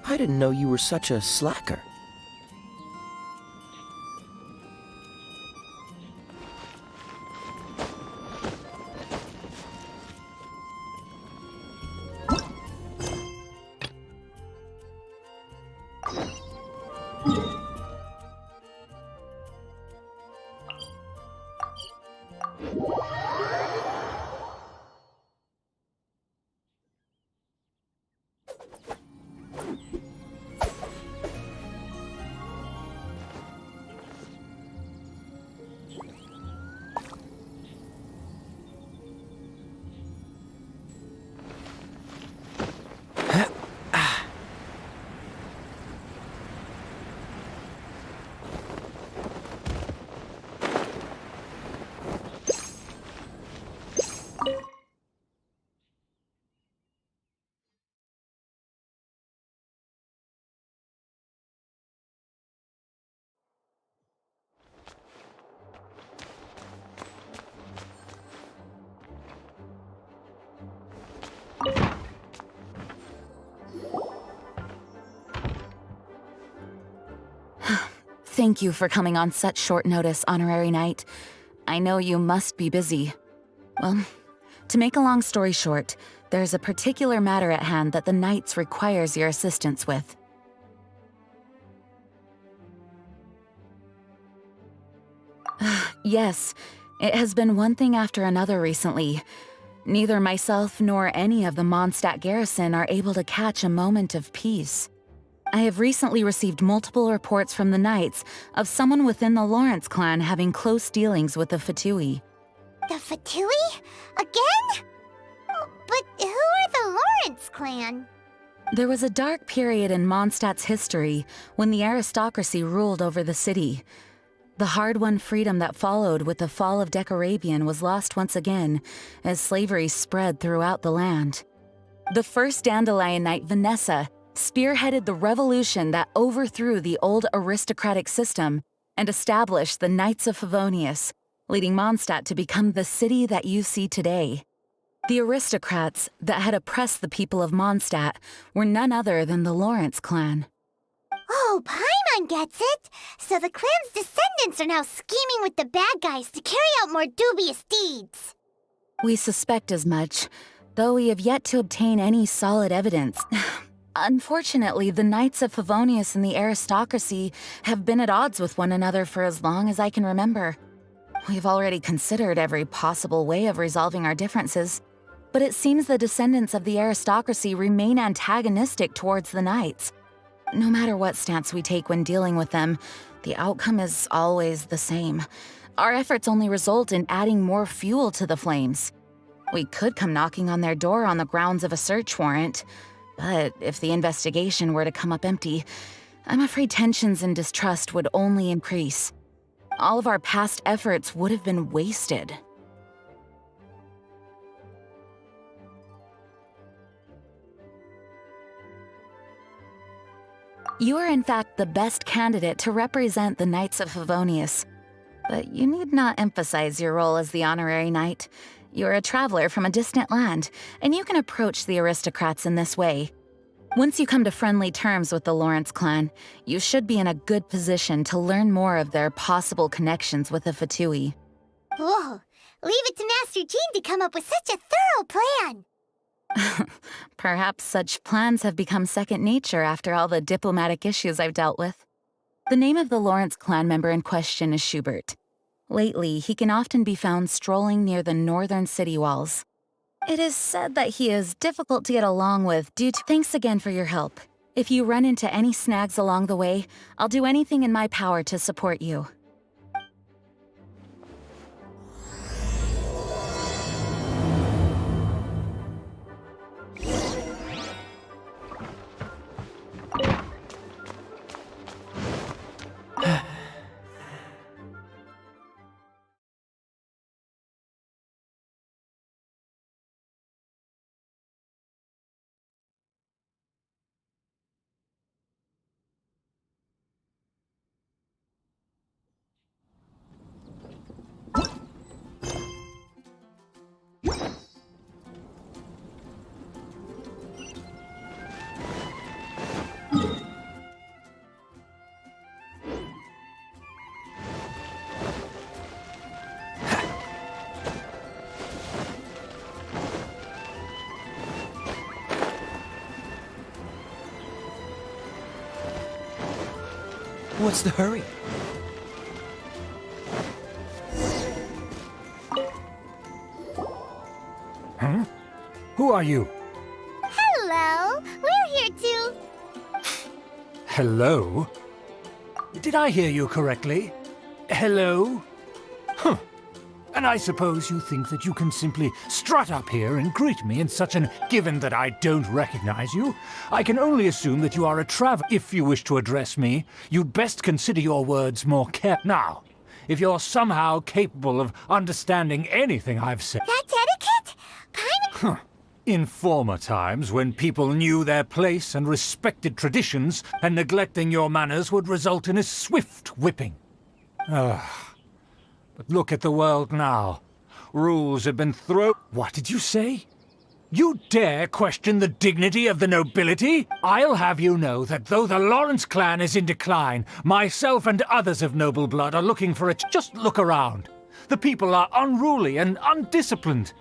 I didn't know you were such a slacker. Thank you for coming on such short notice, Honorary Knight. I know you must be busy. Well, to make a long story short, there's a particular matter at hand that the Knights requires your assistance with. Yes, it has been one thing after another recently. Neither myself nor any of the Mondstadt garrison are able to catch a moment of peace. I have recently received multiple reports from the Knights of someone within the Lawrence clan having close dealings with the Fatui. The Fatui? Again? But who are the Lawrence clan? There was a dark period in Mondstadt's history when the aristocracy ruled over the city. The hard-won freedom that followed with the fall of Decarabian was lost once again as slavery spread throughout the land. The first Dandelion Knight, Vanessa, spearheaded the revolution that overthrew the old aristocratic system and established the Knights of Favonius, leading Mondstadt to become the city that you see today. The aristocrats that had oppressed the people of Mondstadt were none other than the Lawrence clan. Oh, Paimon gets it! So the clan's descendants are now scheming with the bad guys to carry out more dubious deeds. We suspect as much, though we have yet to obtain any solid evidence. Unfortunately, the Knights of Favonius and the aristocracy have been at odds with one another for as long as I can remember. We've already considered every possible way of resolving our differences, but it seems the descendants of the aristocracy remain antagonistic towards the Knights. No matter what stance we take when dealing with them, the outcome is always the same. Our efforts only result in adding more fuel to the flames. We could come knocking on their door on the grounds of a search warrant, but if the investigation were to come up empty, I'm afraid tensions and distrust would only increase. All of our past efforts would have been wasted. You are in fact the best candidate to represent the Knights of Favonius. But you need not emphasize your role as the honorary knight. You're a traveler from a distant land, and you can approach the aristocrats in this way. Once you come to friendly terms with the Lawrence clan, you should be in a good position to learn more of their possible connections with the Fatui. Whoa, leave it to Master Jean to come up with such a thorough plan! Perhaps such plans have become second nature after all the diplomatic issues I've dealt with. The name of the Lawrence clan member in question is Schubert. Lately, he can often be found strolling near the northern city walls. It is said that he is difficult to get along with due to— Thanks again for your help. If you run into any snags along the way, I'll do anything in my power to support you. What's the hurry? Huh? Who are you? Hello, we're here too. Hello? Did I hear you correctly? Hello? Huh. And I suppose you think that you can simply strut up here and greet me in such an... Given that I don't recognize you, I can only assume that you are a traveler. If you wish to address me, you'd best consider your words more carefully. Now, if you're somehow capable of understanding anything I've said... That's etiquette? Paimon... In former times, when people knew their place and respected traditions, and neglecting your manners would result in a swift whipping. But look at the world now. Rules have been thrown... What did you say? You dare question the dignity of the nobility? I'll have you know that though the Lawrence clan is in decline, myself and others of noble blood are looking for it. Just look around. The people are unruly and undisciplined.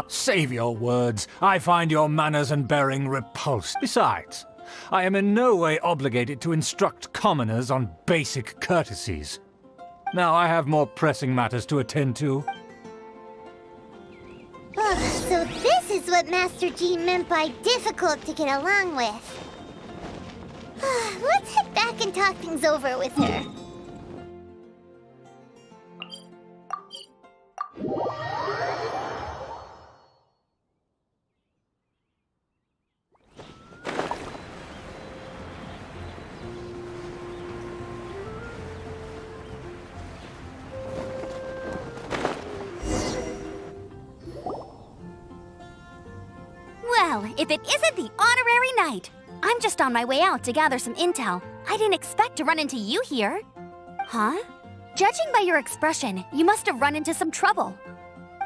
Save your words. I find your manners and bearing repulsed. Besides, I am in no way obligated to instruct commoners on basic courtesies. Now I have more pressing matters to attend to. So this is what Master Jean meant by difficult to get along with. Let's head back and talk things over with her. Well, if it isn't the honorary knight! I'm just on my way out to gather some intel. I didn't expect to run into you here. Huh? Judging by your expression, you must have run into some trouble.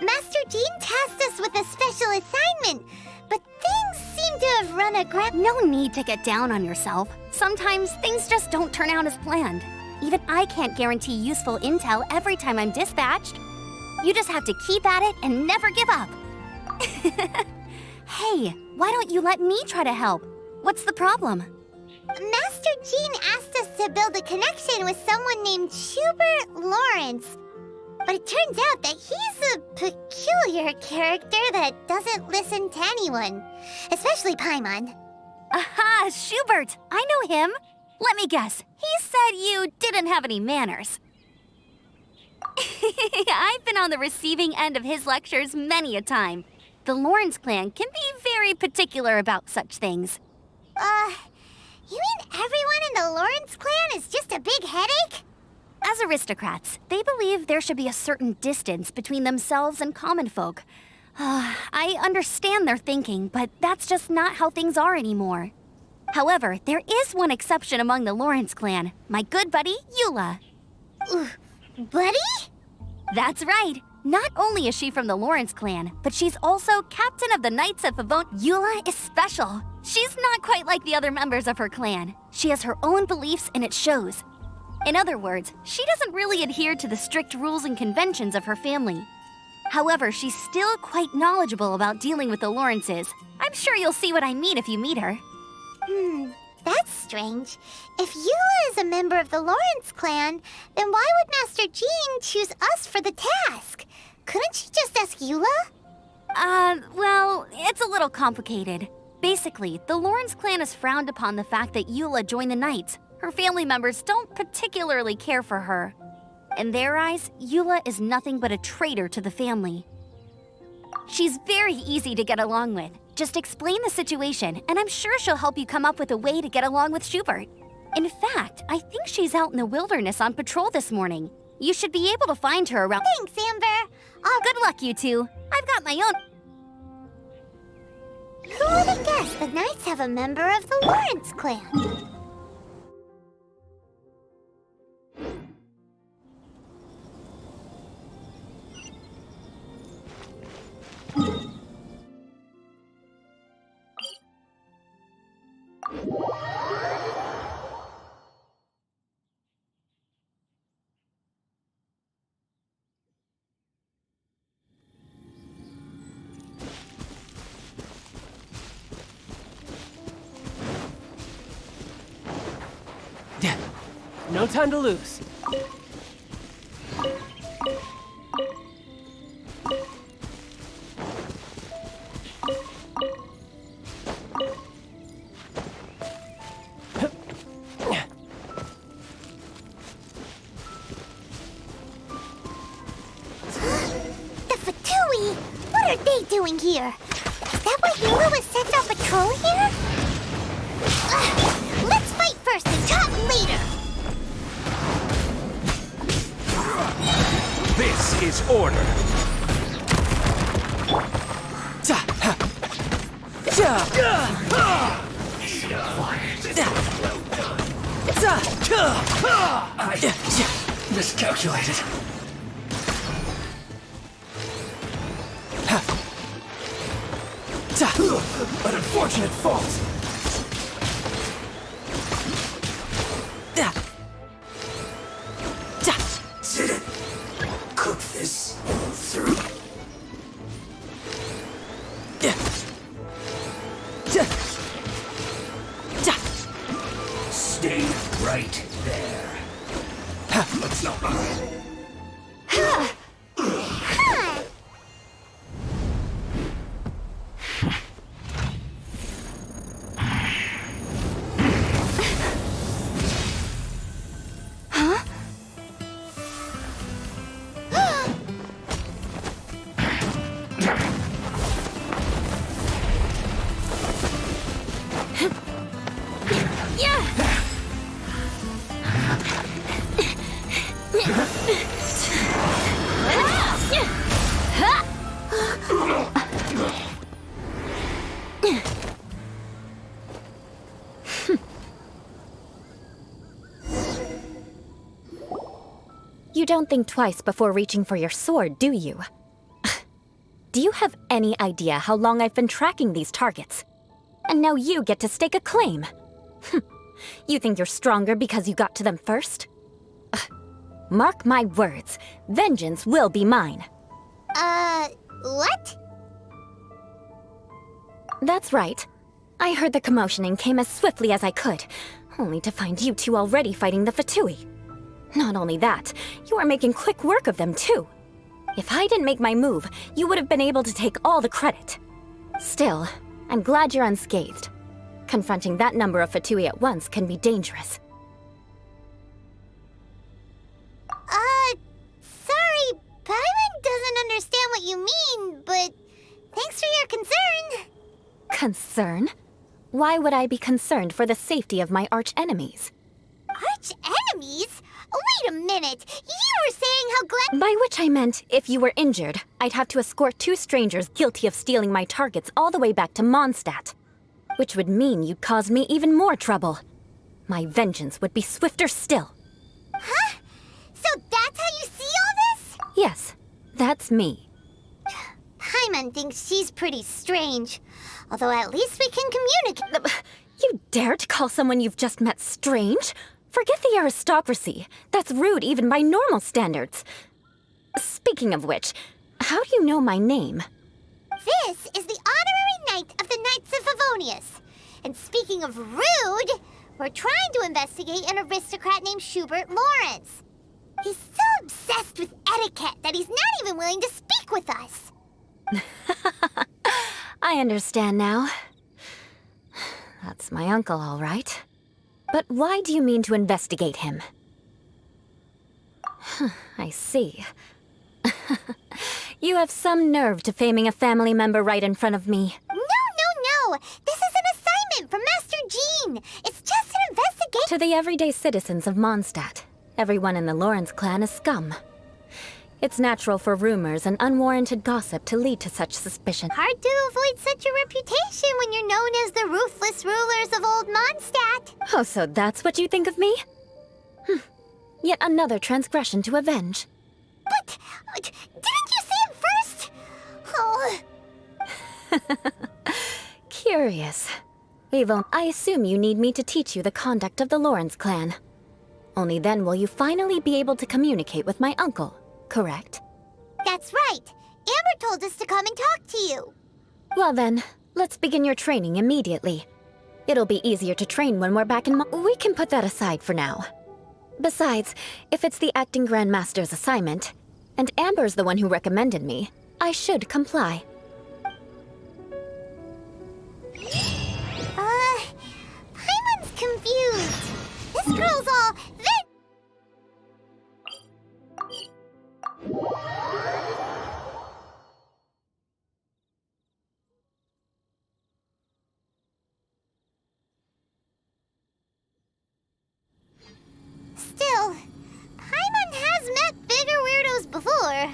Master Jean tasked us with a special assignment, but things seem to have run aground. No need to get down on yourself. Sometimes things just don't turn out as planned. Even I can't guarantee useful intel every time I'm dispatched. You just have to keep at it and never give up. Hey, why don't you let me try to help? What's the problem? Master Jean asked us to build a connection with someone named Schubert Lawrence. But it turns out that he's a peculiar character that doesn't listen to anyone, especially Paimon. Aha, Schubert! I know him. Let me guess, he said you didn't have any manners. I've been on the receiving end of his lectures many a time. The Lawrence clan can be very particular about such things. You mean everyone in the Lawrence clan is just a big headache? As aristocrats, they believe there should be a certain distance between themselves and common folk. I understand their thinking, but that's just not how things are anymore. However, there is one exception among the Lawrence clan, my good buddy, Eula. Buddy? That's right. Not only is she from the Lawrence clan, but she's also captain of the Knights of Favon. Eula is special. She's not quite like the other members of her clan. She has her own beliefs and it shows. In other words, she doesn't really adhere to the strict rules and conventions of her family. However, she's still quite knowledgeable about dealing with the Lawrences. I'm sure you'll see what I mean if you meet her. That's strange. If Eula is a member of the Lawrence clan, then why would Master Jean choose us for the task? Couldn't she just ask Eula? Well, it's a little complicated. Basically, the Lawrence clan has frowned upon the fact that Eula joined the Knights. Her family members don't particularly care for her. In their eyes, Eula is nothing but a traitor to the family. She's very easy to get along with. Just explain the situation, and I'm sure she'll help you come up with a way to get along with Schubert. In fact, I think she's out in the wilderness on patrol this morning. You should be able to find her around— Thanks, Amber. Good luck, you two. I've got my own— Who would have guessed the Knights have a member of the Lawrence clan? No time to lose. The Fatui! What are they doing here? Is that why Hero was sent on patrol here? Let's fight first and talk later! This is order. I miscalculated. An unfortunate fault. Cook this through. Stay right there. Let's not. You don't think twice before reaching for your sword, do you? Do you have any idea how long I've been tracking these targets? And now you get to stake a claim. You think you're stronger because you got to them first? Mark my words, vengeance will be mine. What? That's right. I heard the commotion and came as swiftly as I could, only to find you two already fighting the Fatui. Not only that, you are making quick work of them too. If I didn't make my move, you would have been able to take all the credit. Still, I'm glad you're unscathed. Confronting that number of Fatui at once can be dangerous. Sorry, Paimon doesn't understand what you mean, but thanks for your concern. Concern? Why would I be concerned for the safety of my arch-enemies? Arch-enemies? Wait a minute! You were saying how glad— By which I meant, if you were injured, I'd have to escort two strangers guilty of stealing my targets all the way back to Mondstadt. Which would mean you'd cause me even more trouble. My vengeance would be swifter still. Huh? So that's how you see all this? Yes, that's me. Paimon thinks she's pretty strange. Although at least we can communicate— You dare to call someone you've just met strange? Forget the aristocracy. That's rude even by normal standards. Speaking of which, how do you know my name? This is the honorary knight of the Knights of Favonius. And speaking of rude, we're trying to investigate an aristocrat named Schubert Lawrence. He's so obsessed with etiquette that he's not even willing to speak with us. I understand now. That's my uncle, all right. But why do you mean to investigate him? I see. You have some nerve to faming a family member right in front of me. No. This is an assignment from Master Jean. It's just an investigation. To the everyday citizens of Mondstadt, everyone in the Lawrence clan is scum. It's natural for rumors and unwarranted gossip to lead to such suspicion. Hard to avoid such a reputation when you're known as the ruthless rulers of old Mondstadt. Oh, so that's what you think of me? Yet another transgression to avenge. But didn't you say it first? Oh. Curious. Evil, I assume you need me to teach you the conduct of the Lawrence clan. Only then will you finally be able to communicate with my uncle, correct? That's right. Amber told us to come and talk to you. Well then, let's begin your training immediately. It'll be easier to train when we're back in we can put that aside for now. Besides, if it's the acting Grandmaster's assignment, and Amber's the one who recommended me, I should comply. Paimon's confused. This girl's all Still, Paimon has met bigger weirdos before.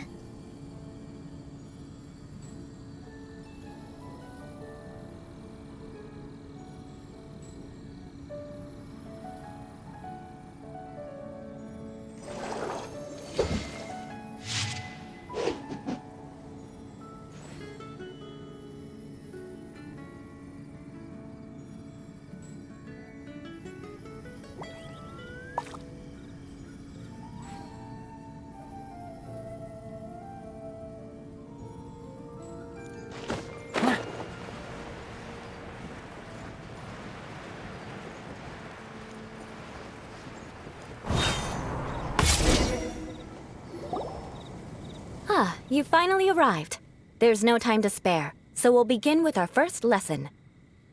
Ah, you finally arrived. There's no time to spare, so we'll begin with our first lesson.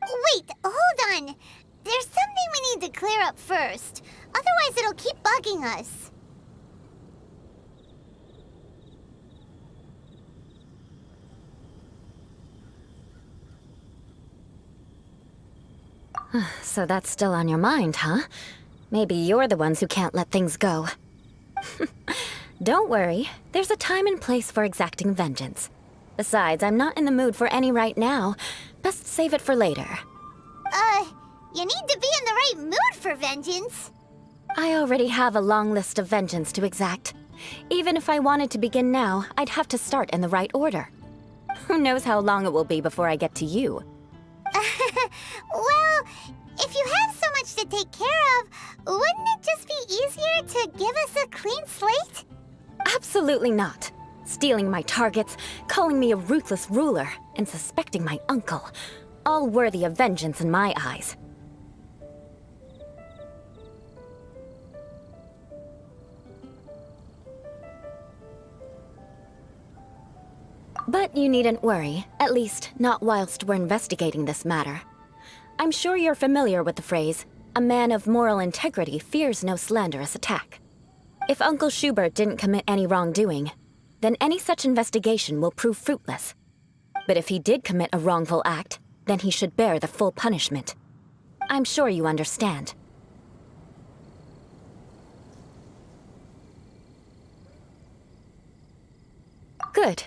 Wait, hold on. There's something we need to clear up first. Otherwise, it'll keep bugging us. So that's still on your mind, huh? Maybe you're the ones who can't let things go. Don't worry, there's a time and place for exacting vengeance. Besides, I'm not in the mood for any right now. Best save it for later. You need to be in the right mood for vengeance. I already have a long list of vengeance to exact. Even if I wanted to begin now, I'd have to start in the right order. Who knows how long it will be before I get to you? Well, if you have so much to take care of, wouldn't it just be easier to give us a clean slate? Absolutely not. Stealing my targets, calling me a ruthless ruler, and suspecting my uncle. All worthy of vengeance in my eyes. But you needn't worry, at least not whilst we're investigating this matter. I'm sure you're familiar with the phrase, a man of moral integrity fears no slanderous attack. If Uncle Schubert didn't commit any wrongdoing, then any such investigation will prove fruitless. But if he did commit a wrongful act, then he should bear the full punishment. I'm sure you understand. Good.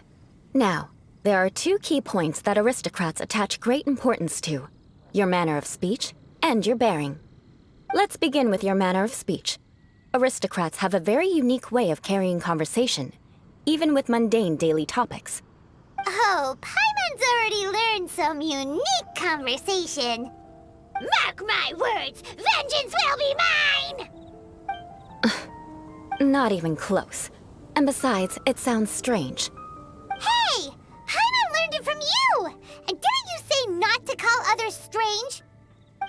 Now, there are two key points that aristocrats attach great importance to: your manner of speech and your bearing. Let's begin with your manner of speech. Aristocrats have a very unique way of carrying conversation, even with mundane daily topics. Oh, Paimon's already learned some unique conversation. Mark my words, vengeance will be mine! Not even close. And besides, it sounds strange. Hey! Paimon learned it from you! And didn't you say not to call others strange?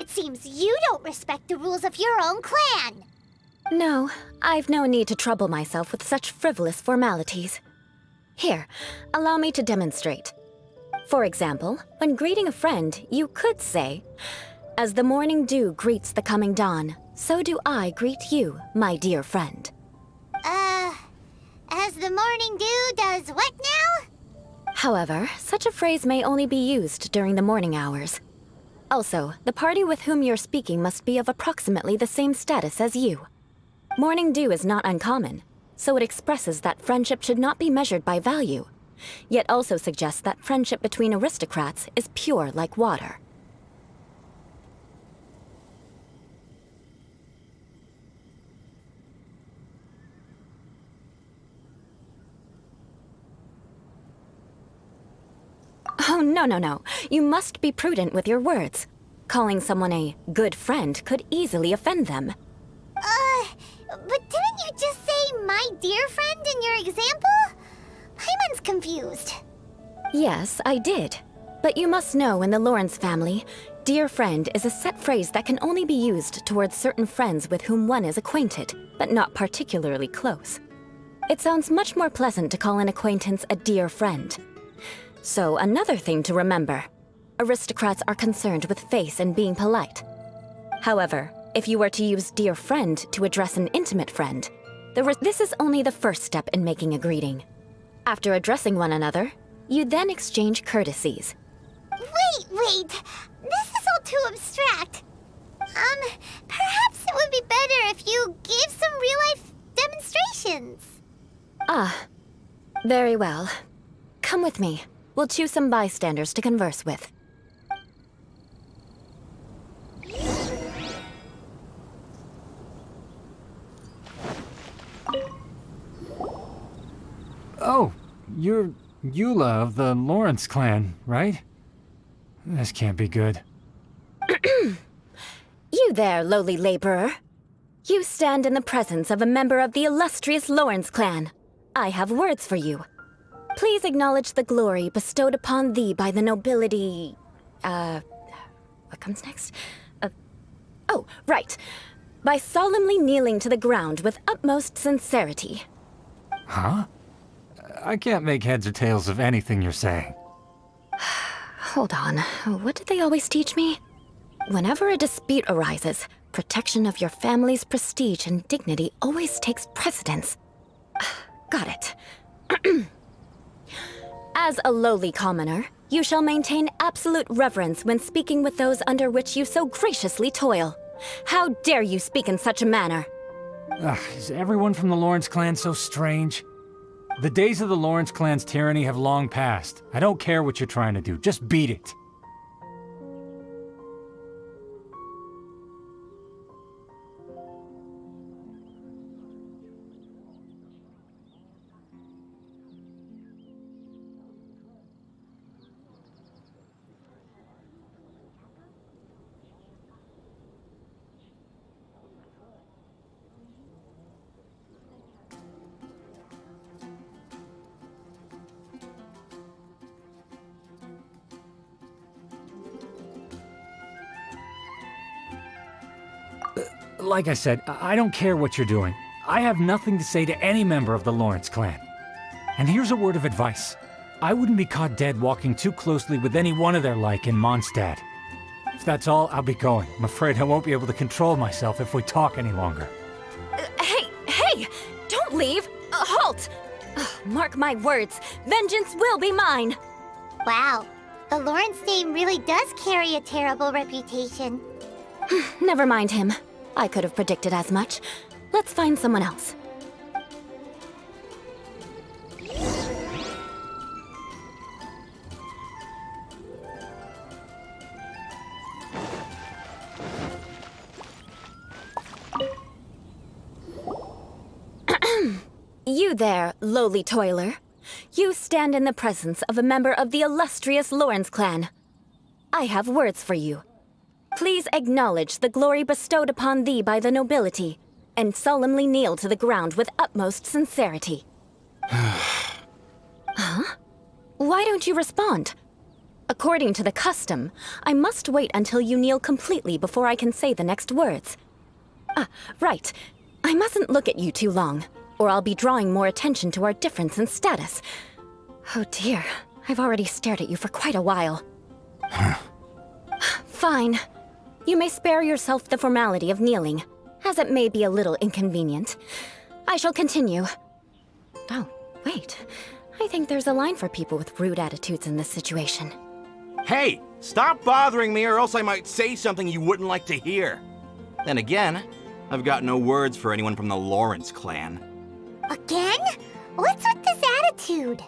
It seems you don't respect the rules of your own clan. No, I've no need to trouble myself with such frivolous formalities. Here, allow me to demonstrate. For example, when greeting a friend, you could say, "As the morning dew greets the coming dawn, so do I greet you, my dear friend." As the morning dew does what now? However, such a phrase may only be used during the morning hours. Also, the party with whom you're speaking must be of approximately the same status as you. Morning dew is not uncommon, so it expresses that friendship should not be measured by value, yet also suggests that friendship between aristocrats is pure like water. Oh, no. You must be prudent with your words. Calling someone a good friend could easily offend them. But didn't you just say my dear friend in your example? Paimon's confused. Yes, I did. But you must know in the Lawrence family, Dear friend is a set phrase that can only be used towards certain friends with whom one is acquainted, but not particularly close. It sounds much more pleasant to call an acquaintance a dear friend. So, another thing to remember. Aristocrats are concerned with face and being polite. However, if you were to use dear friend to address an intimate friend, this is only the first step in making a greeting. After addressing one another, you then exchange courtesies. Wait! This is all too abstract. Perhaps it would be better if you gave some real-life demonstrations. Ah, very well. Come with me. We'll choose some bystanders to converse with. Oh, you're Eula of the Lawrence clan, right? This can't be good. You there, lowly laborer. You stand in the presence of a member of the illustrious Lawrence clan. I have words for you. Please acknowledge the glory bestowed upon thee by the nobility... what comes next? Oh, right. By solemnly kneeling to the ground with utmost sincerity. Huh? I can't make heads or tails of anything you're saying. Hold on. What did they always teach me? Whenever a dispute arises, protection of your family's prestige and dignity always takes precedence. Got it. As a lowly commoner, you shall maintain absolute reverence when speaking with those under which you so graciously toil. How dare you speak in such a manner? Is everyone from the Lawrence clan so strange? The days of the Lawrence clan's tyranny have long passed. I don't care what you're trying to do, just beat it. Like I said, I don't care what you're doing. I have nothing to say to any member of the Lawrence clan. And here's a word of advice. I wouldn't be caught dead walking too closely with any one of their like in Mondstadt. If that's all, I'll be going. I'm afraid I won't be able to control myself if we talk any longer. Hey! Don't leave! Halt! Mark my words, vengeance will be mine! Wow, the Lawrence name really does carry a terrible reputation. Never mind him. I could have predicted as much. Let's find someone else. You there, lowly toiler. You stand in the presence of a member of the illustrious Lawrence clan. I have words for you. Please acknowledge the glory bestowed upon thee by the nobility, and solemnly kneel to the ground with utmost sincerity. Huh? Why don't you respond? According to the custom, I must wait until you kneel completely before I can say the next words. Right. I mustn't look at you too long, or I'll be drawing more attention to our difference in status. Oh dear, I've already stared at you for quite a while. Fine. You may spare yourself the formality of kneeling, as it may be a little inconvenient. I shall continue. Oh, wait. I think there's a line for people with rude attitudes in this situation. Hey, stop bothering me or else I might say something you wouldn't like to hear. Then again, I've got no words for anyone from the Lawrence clan. Again? What's with this attitude?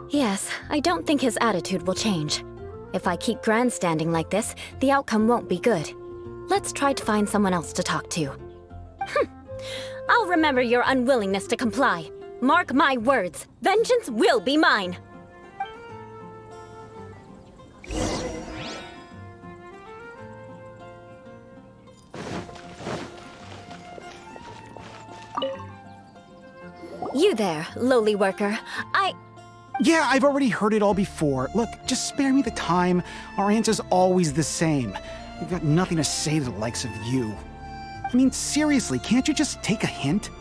Yes, I don't think his attitude will change. If I keep grandstanding like this, the outcome won't be good. Let's try to find someone else to talk to. I'll remember your unwillingness to comply. Mark my words, vengeance will be mine! You there, lowly worker. Yeah, I've already heard it all before. Look, just spare me the time. Our answer's always the same. We've got nothing to say to the likes of you. I mean, seriously, can't you just take a hint?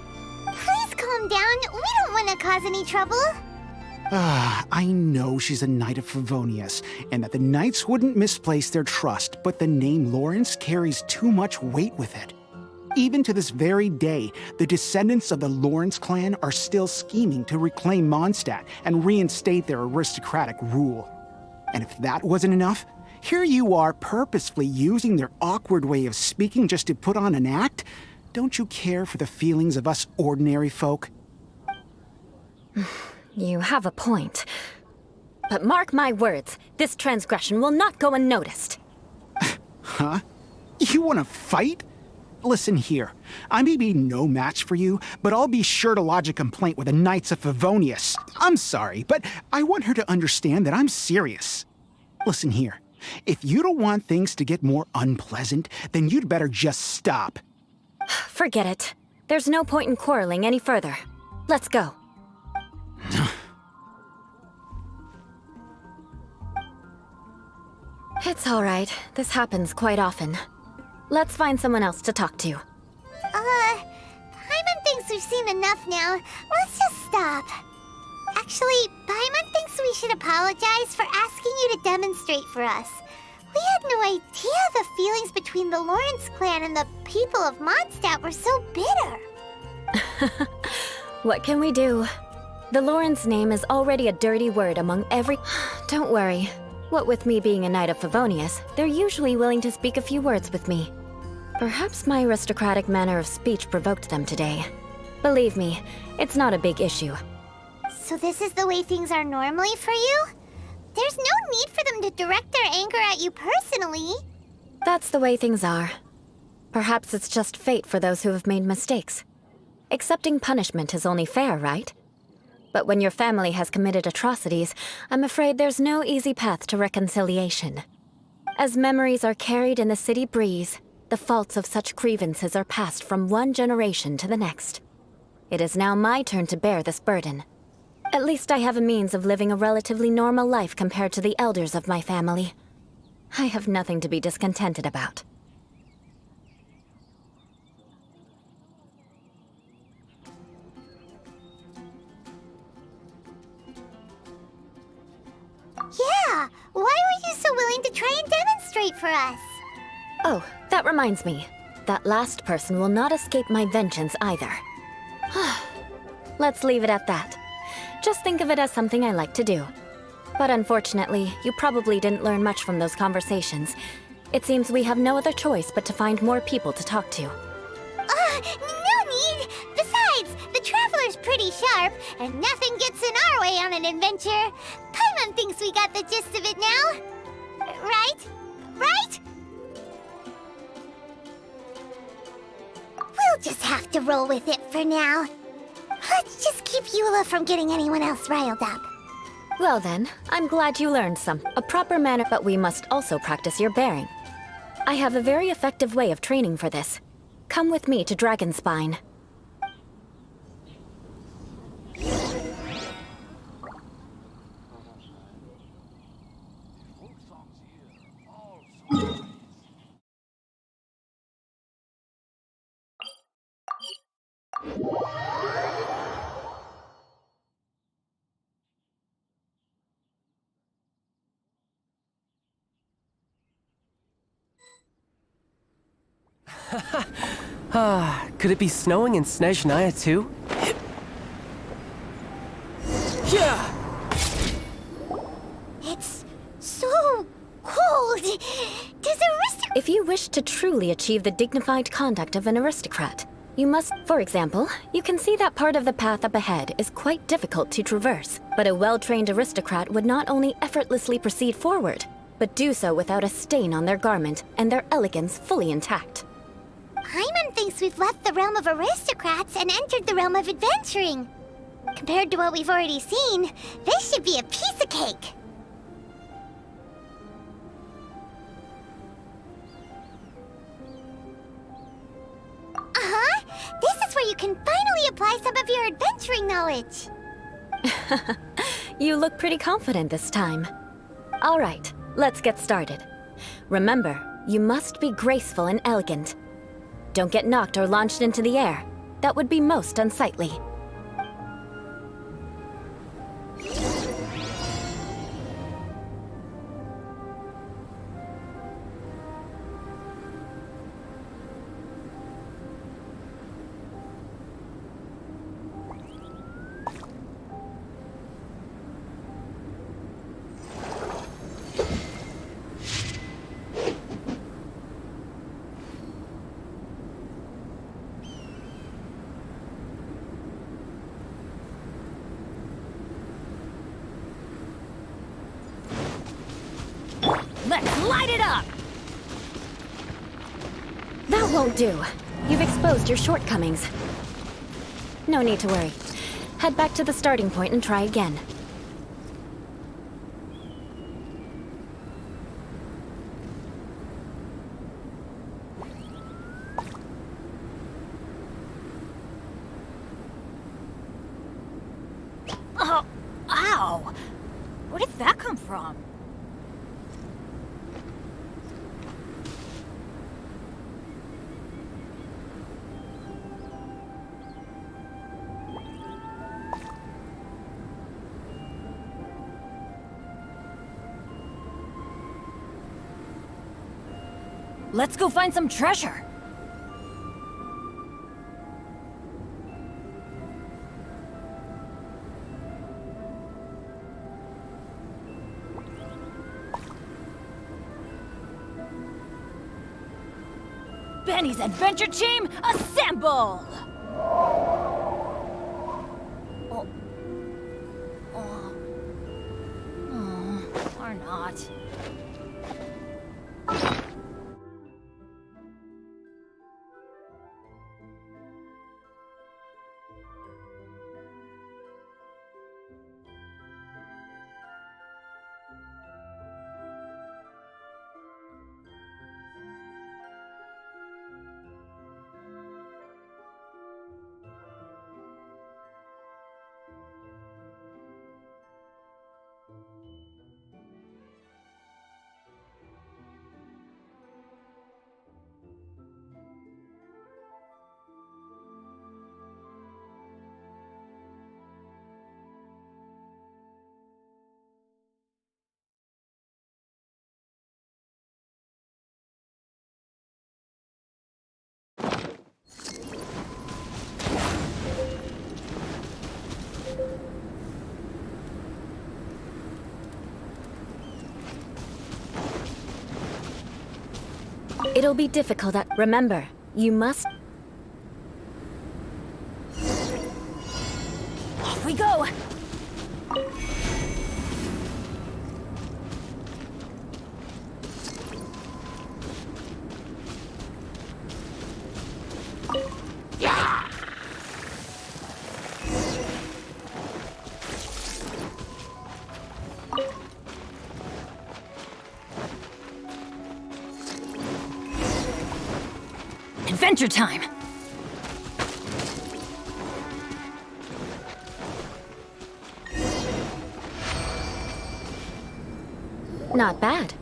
Please calm down. We don't want to cause any trouble. I know she's a Knight of Favonius, and that the Knights wouldn't misplace their trust, but the name Lawrence carries too much weight with it. Even to this very day, the descendants of the Lawrence clan are still scheming to reclaim Mondstadt and reinstate their aristocratic rule. And if that wasn't enough, here you are purposefully using their awkward way of speaking just to put on an act? Don't you care for the feelings of us ordinary folk? You have a point. But mark my words, this transgression will not go unnoticed. Huh? You want to fight? Listen here, I may be no match for you, but I'll be sure to lodge a complaint with the Knights of Favonius. I'm sorry, but I want her to understand that I'm serious. Listen here, if you don't want things to get more unpleasant, then you'd better just stop. Forget it. There's no point in quarreling any further. Let's go. It's all right. This happens quite often. Let's find someone else to talk to. Paimon thinks we've seen enough now. Let's just stop. Actually, Paimon thinks we should apologize for asking you to demonstrate for us. We had no idea the feelings between the Lawrence clan and the people of Mondstadt were so bitter. What can we do? The Lawrence name is already a dirty word among every... Don't worry. What with me being a Knight of Favonius, they're usually willing to speak a few words with me. Perhaps my aristocratic manner of speech provoked them today. Believe me, it's not a big issue. So this is the way things are normally for you? There's no need for them to direct their anger at you personally. That's the way things are. Perhaps it's just fate for those who have made mistakes. Accepting punishment is only fair, right? But when your family has committed atrocities, I'm afraid there's no easy path to reconciliation. As memories are carried in the city breeze, the faults of such grievances are passed from one generation to the next. It is now my turn to bear this burden. At least I have a means of living a relatively normal life compared to the elders of my family. I have nothing to be discontented about. Yeah, why were you so willing to try and demonstrate for us? Oh, that reminds me. That last person will not escape my vengeance either. Let's leave it at that. Just think of it as something I like to do. But unfortunately, you probably didn't learn much from those conversations. It seems we have no other choice but to find more people to talk to. No need! Besides, the Traveler's pretty sharp, and nothing gets in our way on an adventure. Paimon thinks we got the gist of it now. Right? Right? We'll just have to roll with it for now. Let's just keep Eula from getting anyone else riled up. Well then, I'm glad you learned a proper manner, but we must also practice your bearing. I have a very effective way of training for this. Come with me to Dragonspine. Could it be snowing in Snezhnaya too? Yeah! It's so cold. Does If you wish to truly achieve the dignified conduct of an aristocrat, you must, for example, you can see that part of the path up ahead is quite difficult to traverse. But a well-trained aristocrat would not only effortlessly proceed forward, but do so without a stain on their garment and their elegance fully intact. Paimon thinks we've left the realm of aristocrats and entered the realm of adventuring. Compared to what we've already seen, this should be a piece of cake. This is where you can finally apply some of your adventuring knowledge. You look pretty confident this time. All right, let's get started. Remember, you must be graceful and elegant. Don't get knocked or launched into the air. That would be most unsightly. Let's light it up! That won't do. You've exposed your shortcomings. No need to worry. Head back to the starting point and try again. Oh, ow! Where did that come from? Let's go find some treasure! Benny's adventure team, assemble! Or not. It'll be difficult at... Remember, you must... Off we go! Adventure time! Not bad.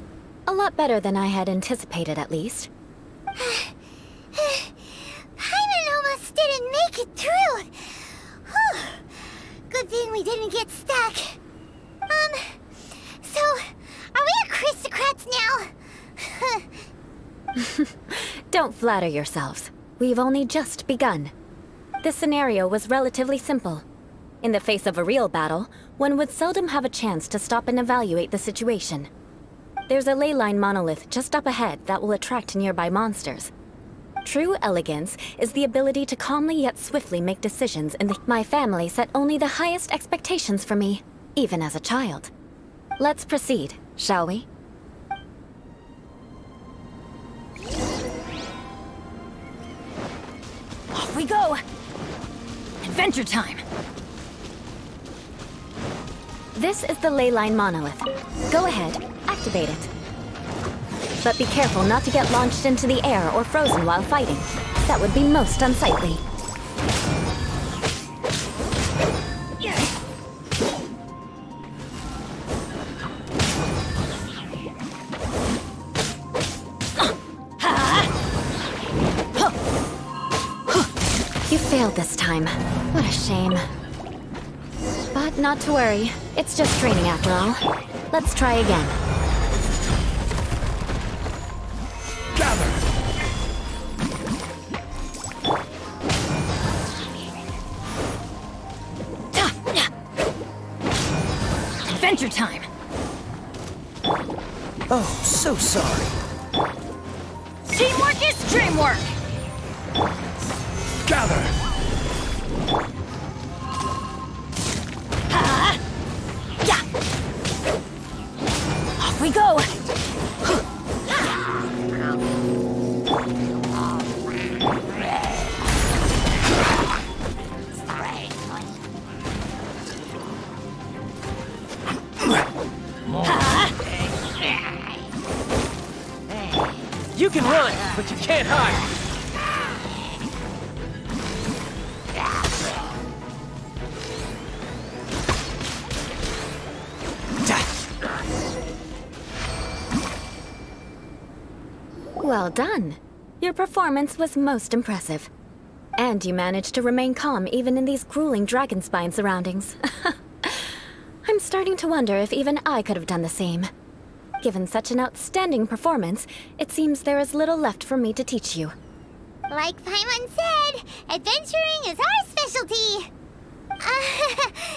A lot better than I had anticipated, at least. Paimon almost didn't make it through. Whew. Good thing we didn't get stuck. So, are we aristocrats now? Don't flatter yourselves. We've only just begun. This scenario was relatively simple. In the face of a real battle, one would seldom have a chance to stop and evaluate the situation. There's a ley line monolith just up ahead that will attract nearby monsters. True elegance is the ability to calmly yet swiftly make decisions in the... My family set only the highest expectations for me, even as a child. Let's proceed, shall we? Off we go! Adventure time! This is the ley line monolith. Go ahead, activate it. But be careful not to get launched into the air or frozen while fighting. That would be most unsightly. failed this time. What a shame. But not to worry. It's just training after all. Let's try again. Gather! Adventure time! Oh, so sorry. Teamwork is dreamwork! Gather! Yeah! Off we go! You can run, but you can't hide. Well done. Your performance was most impressive. And you managed to remain calm even in these grueling dragonspine surroundings. I'm starting to wonder if even I could have done the same. Given such an outstanding performance, it seems there is little left for me to teach you. Like Paimon said, adventuring is our specialty.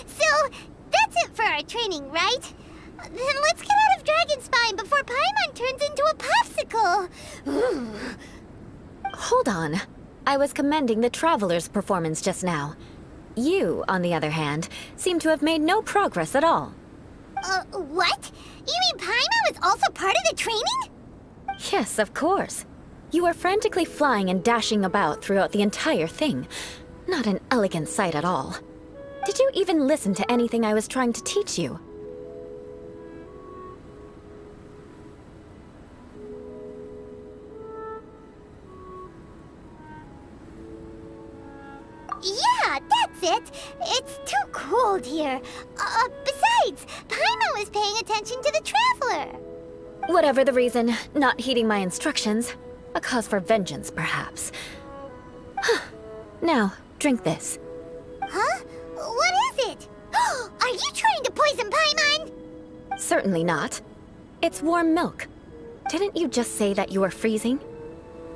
So, that's it for our training, right? Then let's get out of Dragonspine before Paimon turns into a popsicle. Hold on. I was commending the Traveler's performance just now. You, on the other hand, seem to have made no progress at all. What? You mean Paimon was also part of the training? Yes, of course. You were frantically flying and dashing about throughout the entire thing. Not an elegant sight at all. Did you even listen to anything I was trying to teach you? Yeah, that's it. It's too cold here. Besides, Paimon was paying attention to the Traveler. Whatever the reason, not heeding my instructions. A cause for vengeance, perhaps. Now, drink this. Huh? What is it? Are you trying to poison Paimon? Certainly not. It's warm milk. Didn't you just say that you were freezing?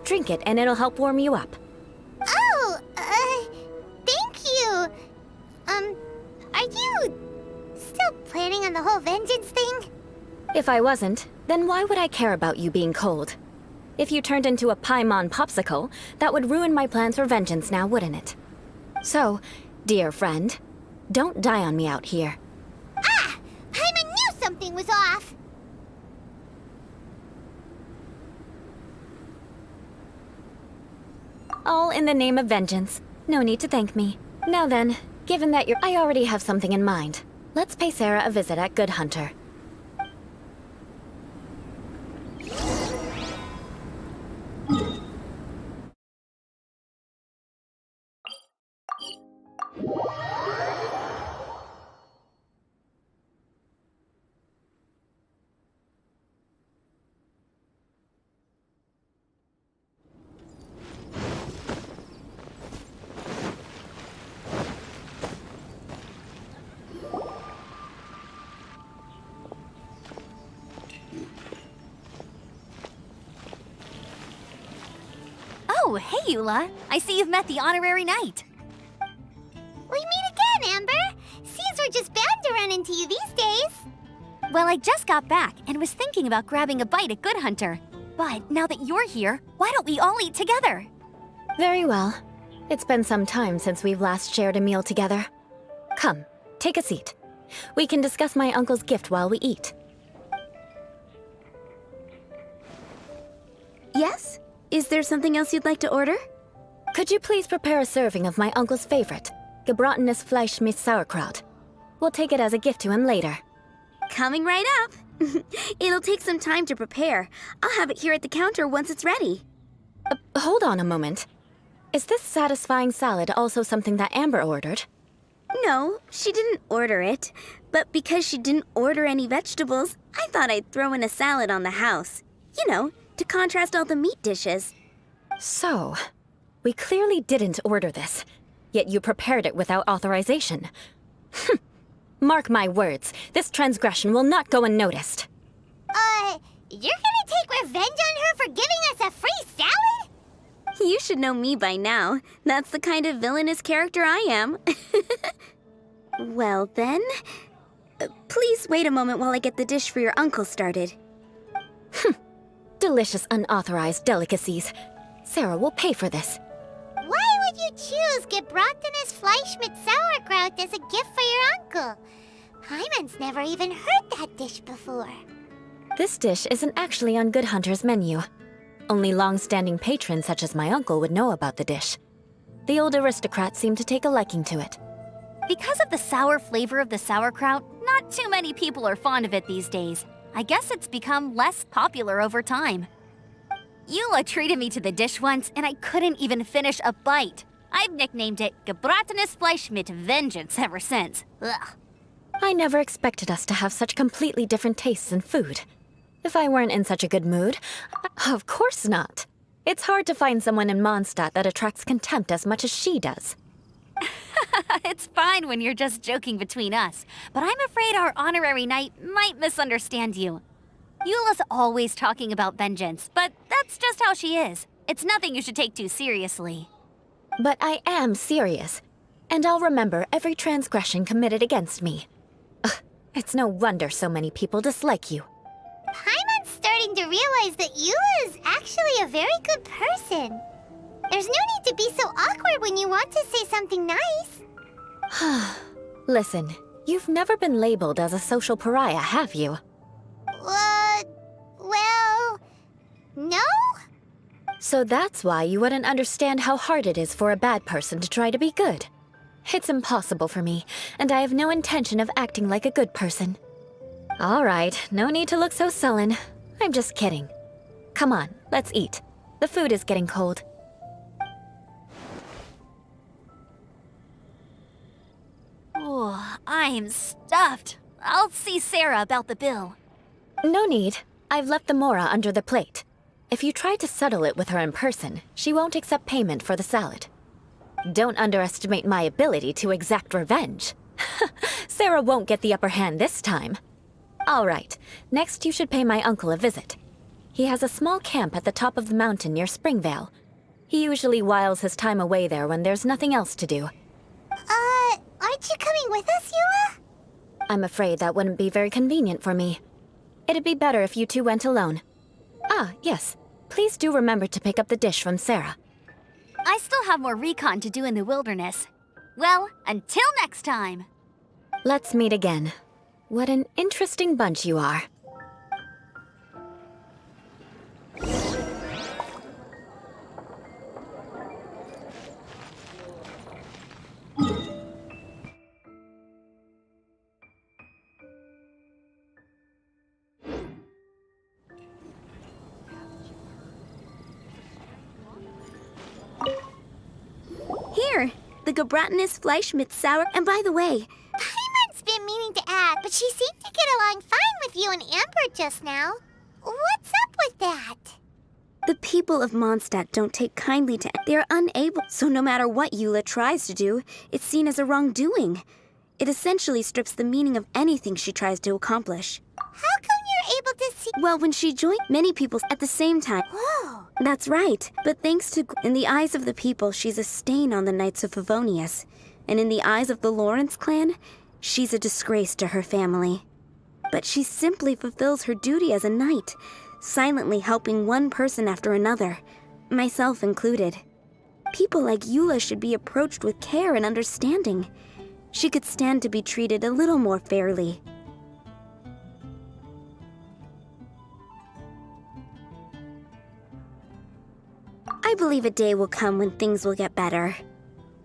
Drink it and it'll help warm you up. Oh, thank you. Are you still planning on the whole vengeance thing? If I wasn't, then why would I care about you being cold? If you turned into a Paimon popsicle, that would ruin my plans for vengeance now, wouldn't it? So, dear friend, don't die on me out here. Ah! Paimon knew something was off! All in the name of vengeance. No need to thank me. Now then, given that I already have something in mind. Let's pay Sarah a visit at Good Hunter. Oh, hey, Eula. I see you've met the honorary knight. We meet again, Amber. Seems we're just bound to run into you these days. Well, I just got back and was thinking about grabbing a bite at Good Hunter. But now that you're here, why don't we all eat together? Very well. It's been some time since we've last shared a meal together. Come, take a seat. We can discuss my uncle's gift while we eat. Yes? Is there something else you'd like to order? Could you please prepare a serving of my uncle's favorite, gebratenes Fleisch mit Sauerkraut? We'll take it as a gift to him later. Coming right up. It'll take some time to prepare. I'll have it here at the counter once it's ready. Hold on a moment. Is this satisfying salad also something that Amber ordered? No, she didn't order it. But because she didn't order any vegetables, I thought I'd throw in a salad on the house. You know, to contrast all the meat dishes. So, we clearly didn't order this. yet you prepared it without authorization. Mark my words, this transgression will not go unnoticed. You're gonna take revenge on her for giving us a free salad? You should know me by now. That's the kind of villainous character I am. Well then, please wait a moment while I get the dish for your uncle started. Delicious unauthorized delicacies. Sarah will pay for this. Why would you choose gebratenes Fleisch mit Sauerkraut as a gift for your uncle? Paimon's never even heard that dish before. This dish isn't actually on Good Hunter's menu. Only long-standing patrons such as my uncle would know about the dish. The old aristocrat seemed to take a liking to it. Because of the sour flavor of the sauerkraut, not too many people are fond of it these days. I guess it's become less popular over time. Eula treated me to the dish once, and I couldn't even finish a bite. I've nicknamed it gebratenes Fleisch mit Vengeance ever since. Ugh. I never expected us to have such completely different tastes in food. If I weren't in such a good mood, of course not. It's hard to find someone in Mondstadt that attracts contempt as much as she does. It's fine when you're just joking between us, but I'm afraid our honorary knight might misunderstand you. Eula's always talking about vengeance, but that's just how she is. It's nothing you should take too seriously. But I am serious, and I'll remember every transgression committed against me. Ugh, it's no wonder so many people dislike you. Paimon's starting to realize that Eula is actually a very good person. There's no need to be so awkward when you want to say something nice. Listen, you've never been labeled as a social pariah, have you? Well, no? So that's why you wouldn't understand how hard it is for a bad person to try to be good. It's impossible for me, and I have no intention of acting like a good person. All right, no need to look so sullen. I'm just kidding. Come on, let's eat. The food is getting cold. Oh, I'm stuffed. I'll see Sarah about the bill. No need. I've left the mora under the plate. If you try to settle it with her in person, she won't accept payment for the salad. Don't underestimate my ability to exact revenge. Sarah won't get the upper hand this time. All right, next you should pay my uncle a visit. He has a small camp at the top of the mountain near Springvale. He usually whiles his time away there when there's nothing else to do. Aren't you coming with us, Eula? I'm afraid that wouldn't be very convenient for me. It'd be better if you two went alone. Ah, yes. Please do remember to pick up the dish from Sarah. I still have more recon to do in the wilderness. Well, until next time. Let's meet again. What an interesting bunch you are. Here, the gebratenes Fleisch mit Sauer. And by the way, Paimon's been meaning to ask, but she seemed to get along fine with you and Amber just now. What's up with that? the people of Mondstadt don't take kindly to. They're unable. So no matter what Eula tries to do, it's seen as a wrongdoing. It essentially strips the meaning of anything she tries to accomplish. How come you're able to see? Well, when she joined many people at the same time. Whoa. That's right. But thanks to... In the eyes of the people, she's a stain on the Knights of Favonius. And in the eyes of the Lawrence clan, she's a disgrace to her family. But she simply fulfills her duty as a knight, silently helping one person after another, myself included. People like Eula should be approached with care and understanding. She could stand to be treated a little more fairly. I believe a day will come when things will get better.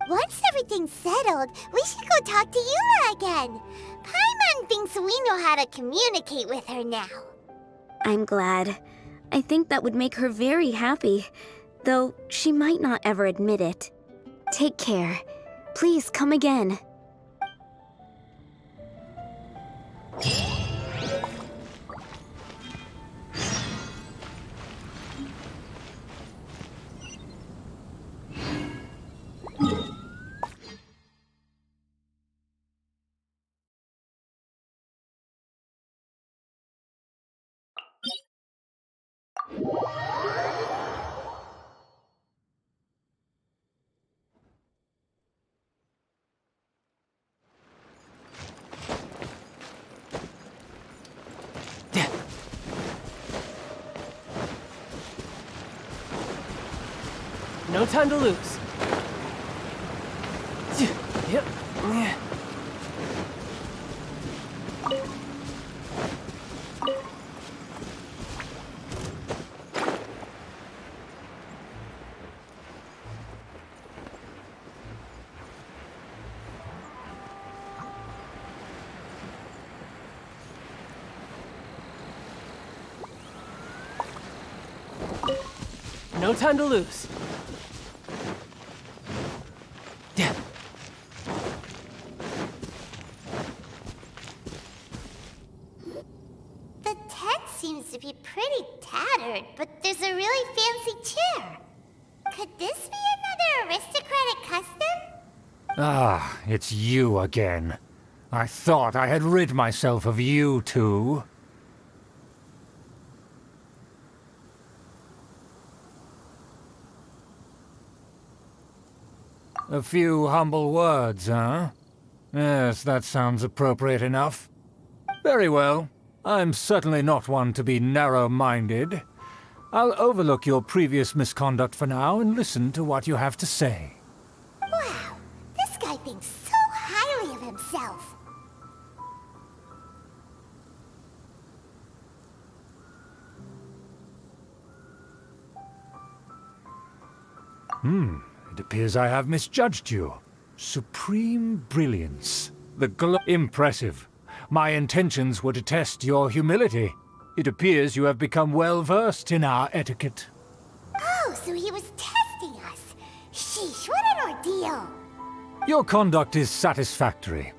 Once everything's settled, we should go talk to Eula again. Paimon thinks we know how to communicate with her now. I'm glad. I think that would make her very happy, though she might not ever admit it. Take care. Please come again. No time to lose. Yep. No time to lose. Yeah. The tent seems to be pretty tattered, but there's a really fancy chair. Could this be another aristocratic custom? Ah, it's you again. I thought I had rid myself of you two. A few humble words, huh? Yes, that sounds appropriate enough. Very well. I'm certainly not one to be narrow-minded. I'll overlook your previous misconduct for now and listen to what you have to say. Wow, this guy thinks so highly of himself. It appears I have misjudged you. Supreme brilliance. Impressive. My intentions were to test your humility. It appears you have become well-versed in our etiquette. Oh, so he was testing us. Sheesh, what an ordeal. Your conduct is satisfactory.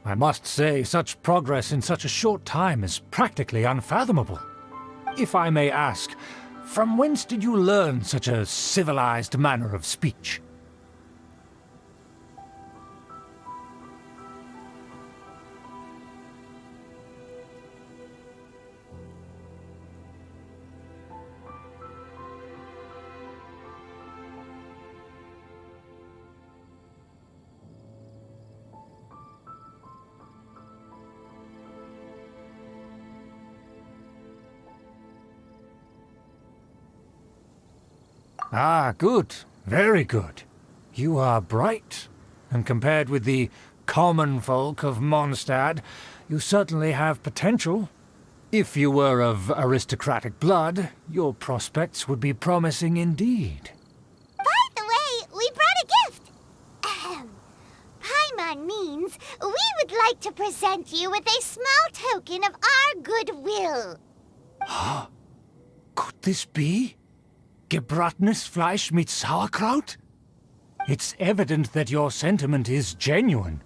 I must say, such progress in such a short time is practically unfathomable. If I may ask, from whence did you learn such a civilized manner of speech? Ah, good. Very good. You are bright, and compared with the common folk of Mondstadt, you certainly have potential. If you were of aristocratic blood, your prospects would be promising indeed. By the way, we brought a gift. Ahem. Paimon means we would like to present you with a small token of our goodwill. Could this be? Gebratenes Fleisch mit Sauerkraut? It's evident that your sentiment is genuine.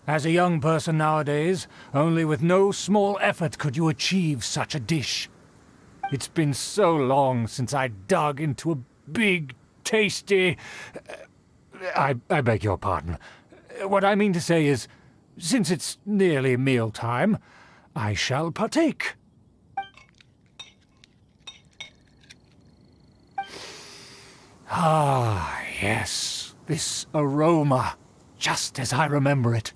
As a young person nowadays, only with no small effort could you achieve such a dish. It's been so long since I dug into a big, tasty... I beg your pardon. What I mean to say is, since it's nearly mealtime, I shall partake. Ah, yes, this aroma, just as I remember it,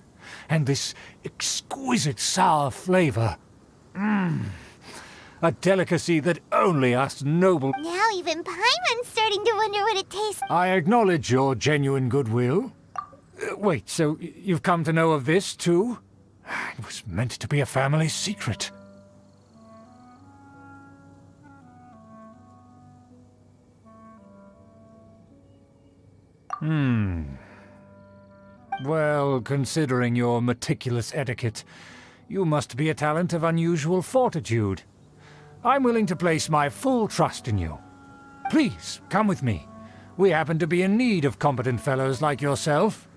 and this exquisite sour flavor. A delicacy that only us noble... Now even Paimon's starting to wonder what it tastes. I acknowledge your genuine goodwill. Wait, so you've come to know of this, too? It was meant to be a family secret. Well, considering your meticulous etiquette, you must be a talent of unusual fortitude. I'm willing to place my full trust in you. Please, come with me. We happen to be in need of competent fellows like yourself.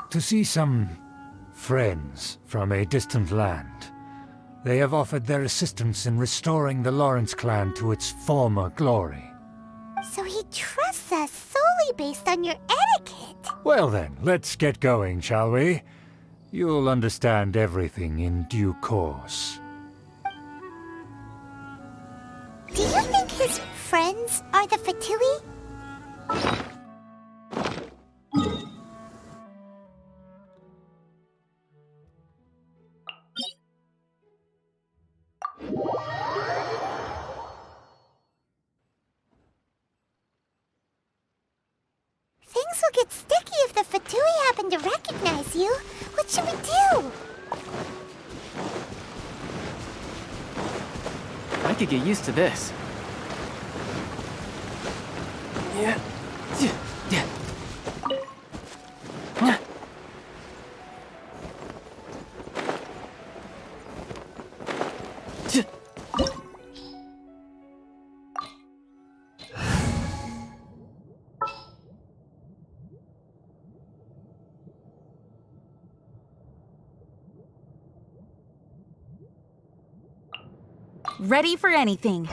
To see some friends from a distant land. They have offered their assistance in restoring the Lawrence clan to its former glory. So he trusts us solely based on your etiquette. Well then, let's get going, shall we? You'll understand everything in due course. Do you think his friends are the Fatui? miss you. What should we do? I could get used to this. Yeah. Yeah. Ready for anything.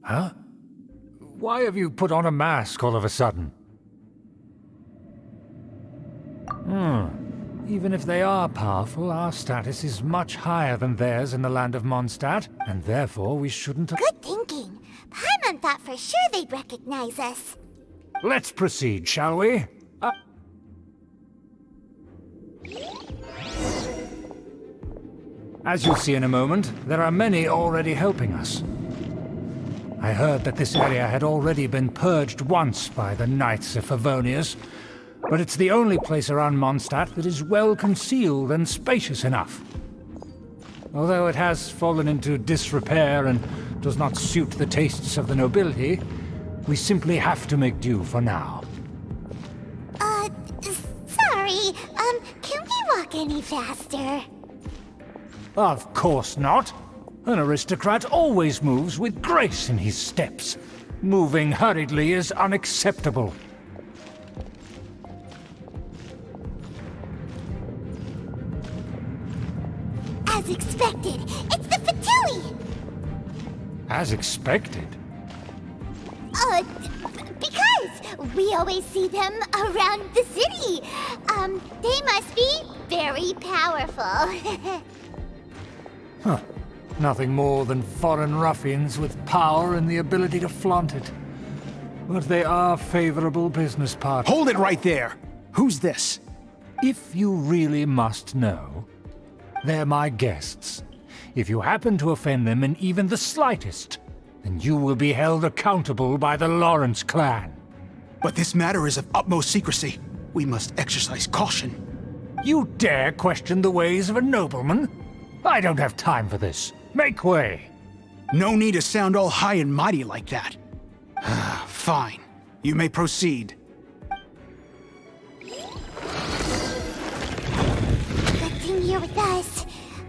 Huh? Why have you put on a mask all of a sudden? Even if they are powerful, our status is much higher than theirs in the land of Mondstadt, and therefore we shouldn't... Good thinking. Paimon thought for sure they'd recognize us. Let's proceed, shall we? As you'll see in a moment, there are many already helping us. I heard that this area had already been purged once by the Knights of Favonius, but it's the only place around Mondstadt that is well concealed and spacious enough. Although it has fallen into disrepair and does not suit the tastes of the nobility, we simply have to make do for now. Sorry, can we walk any faster? Of course not. An aristocrat always moves with grace in his steps. Moving hurriedly is unacceptable. As expected, it's the Fatui! As expected. Because we always see them around the city. They must be very powerful. Huh. Nothing more than foreign ruffians with power and the ability to flaunt it. But they are favorable business partners. Hold it right there! Who's this? If you really must know, they're my guests. If you happen to offend them in even the slightest, then you will be held accountable by the Lawrence clan. But this matter is of utmost secrecy. We must exercise caution. You dare question the ways of a nobleman? I don't have time for this. Make way! No need to sound all high and mighty like that. Fine. You may proceed. Good thing you're with us.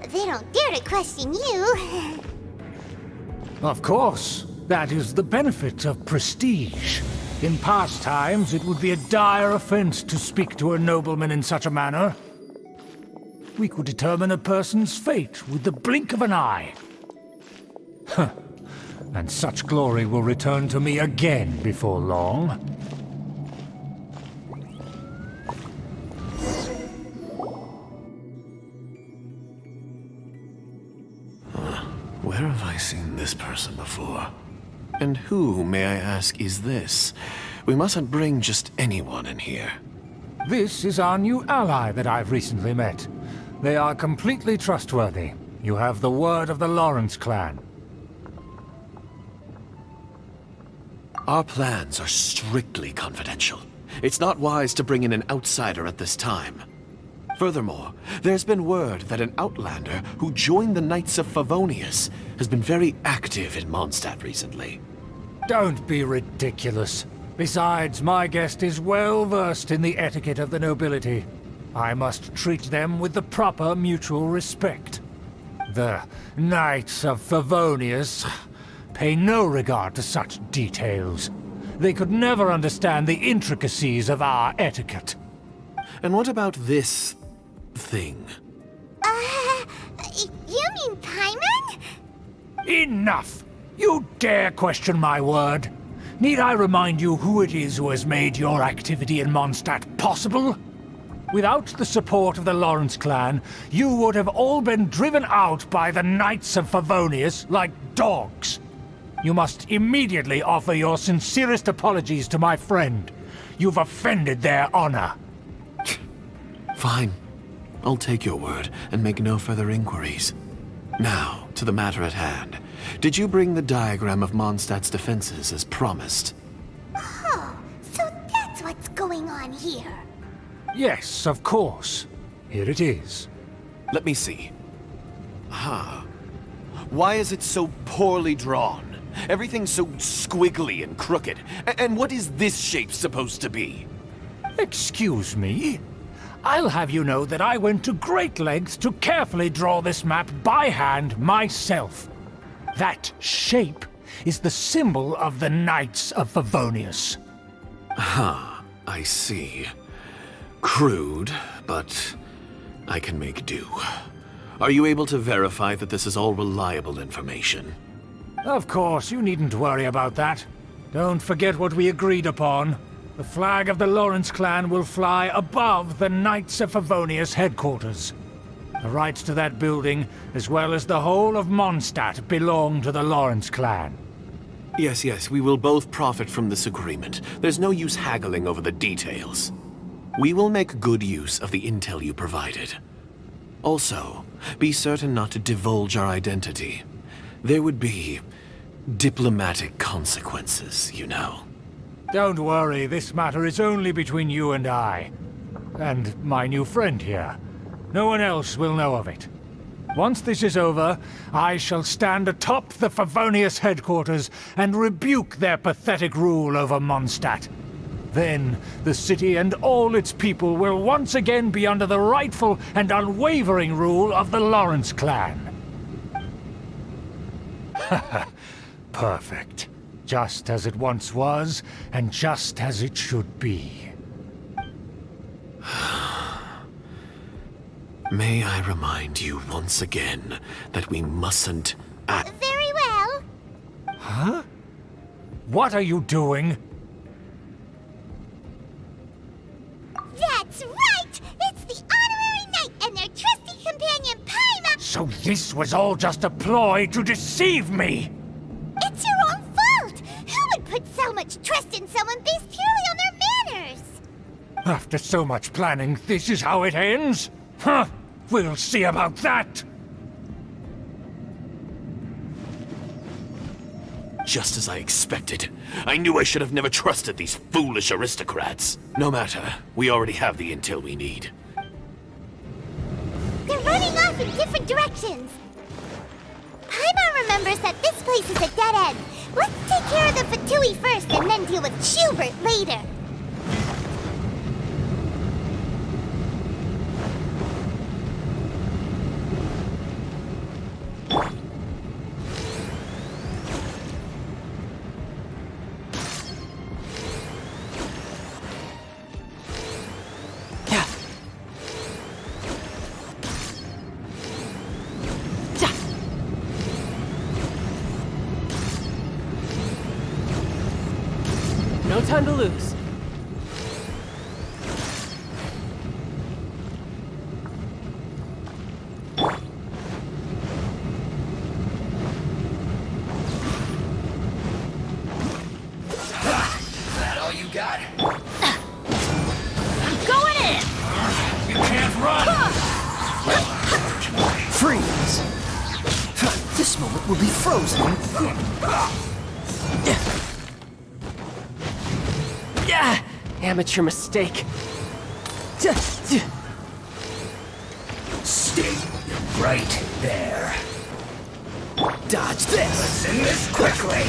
They don't dare to question you. Of course. That is the benefit of prestige. In past times, it would be a dire offense to speak to a nobleman in such a manner. We could determine a person's fate with the blink of an eye. Huh. And such glory will return to me again before long. Where have I seen this person before? And who, may I ask, is this? We mustn't bring just anyone in here. This is our new ally that I've recently met. They are completely trustworthy. You have the word of the Lawrence clan. Our plans are strictly confidential. It's not wise to bring in an outsider at this time. Furthermore, there's been word that an outlander who joined the Knights of Favonius has been very active in Mondstadt recently. Don't be ridiculous. Besides, my guest is well versed in the etiquette of the nobility. I must treat them with the proper mutual respect. The Knights of Favonius pay no regard to such details. They could never understand the intricacies of our etiquette. And what about this thing? You mean Paimon? Enough! You dare question my word? Need I remind you who it is who has made your activity in Mondstadt possible? Without the support of the Lawrence clan, you would have all been driven out by the Knights of Favonius like dogs. You must immediately offer your sincerest apologies to my friend. You've offended their honor. Fine. I'll take your word and make no further inquiries. Now, to the matter at hand. Did you bring the diagram of Mondstadt's defenses as promised? Oh, so that's what's going on here. Yes, of course. Here it is. Let me see. Huh. Why is it so poorly drawn? Everything's so squiggly and crooked. And what is this shape supposed to be? Excuse me? I'll have you know that I went to great lengths to carefully draw this map by hand myself. That shape is the symbol of the Knights of Favonius. Huh, I see. Crude, but I can make do. Are you able to verify that this is all reliable information? Of course, you needn't worry about that. Don't forget what we agreed upon. The flag of the Lawrence clan will fly above the Knights of Favonius headquarters. The rights to that building, as well as the whole of Mondstadt, belong to the Lawrence clan. Yes, we will both profit from this agreement. There's no use haggling over the details. We will make good use of the intel you provided. Also, be certain not to divulge our identity. There would be diplomatic consequences, you know. Don't worry, this matter is only between you and I. And my new friend here. No one else will know of it. Once this is over, I shall stand atop the Favonius headquarters and rebuke their pathetic rule over Mondstadt. Then, the city and all its people will once again be under the rightful and unwavering rule of the Lawrence clan. Perfect. Just as it once was, and just as it should be. May I remind you once again that we mustn't act— Very well. Huh? What are you doing? That's right! It's the honorary knight and their trusty companion, Paimon! So this was all just a ploy to deceive me! It's your own fault! Who would put so much trust in someone based purely on their manners? After so much planning, this is how it ends? Huh! We'll see about that! Just as I expected. I knew I should have never trusted these foolish aristocrats. No matter, we already have the intel we need. They're running off in different directions. Paimon remembers that this place is a dead end. Let's take care of the Fatui first and then deal with Schubert later. No time to lose. That all you got? I'm going in! You can't run! Freeze! This moment will be frozen. Yeah! Amateur mistake. Stay right there. Dodge this! Let's end this quickly!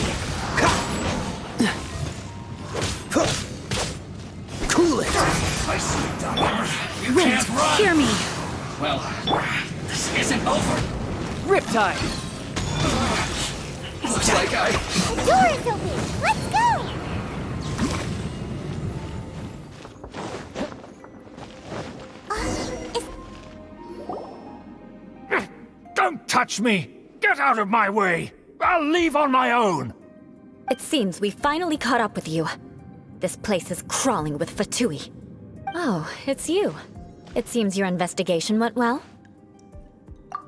Cool it! I see, Doctor. You can't run! Hear me. Well, this isn't over. Riptide! Looks like I... The door is open. Let's go! Don't touch me! Get out of my way! I'll leave on my own! It seems we finally caught up with you. This place is crawling with Fatui. Oh, it's you. It seems your investigation went well.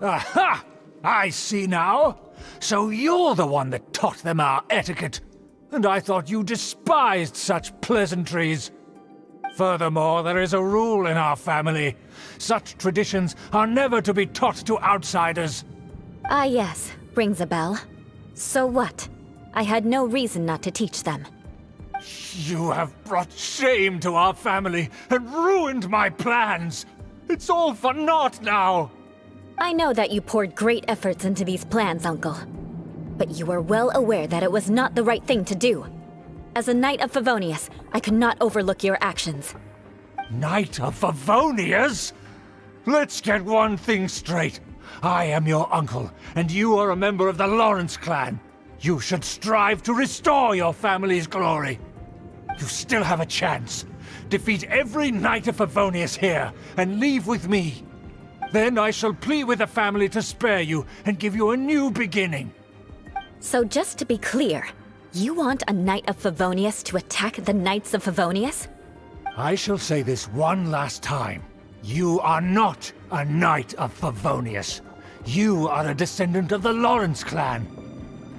Aha! I see now! So you're the one that taught them our etiquette! And I thought you despised such pleasantries! Furthermore, there is a rule in our family. Such traditions are never to be taught to outsiders. Ah yes, rings a bell. So what? I had no reason not to teach them. You have brought shame to our family and ruined my plans. It's all for naught now. I know that you poured great efforts into these plans, Uncle. But you were well aware that it was not the right thing to do. As a Knight of Favonius, I could not overlook your actions. Knight of Favonius? Let's get one thing straight. I am your uncle, and you are a member of the Lawrence clan. You should strive to restore your family's glory. You still have a chance. Defeat every Knight of Favonius here, and leave with me. Then I shall plead with the family to spare you and give you a new beginning. So just to be clear, you want a Knight of Favonius to attack the Knights of Favonius? I shall say this one last time. You are not a Knight of Favonius. You are a descendant of the Lawrence clan.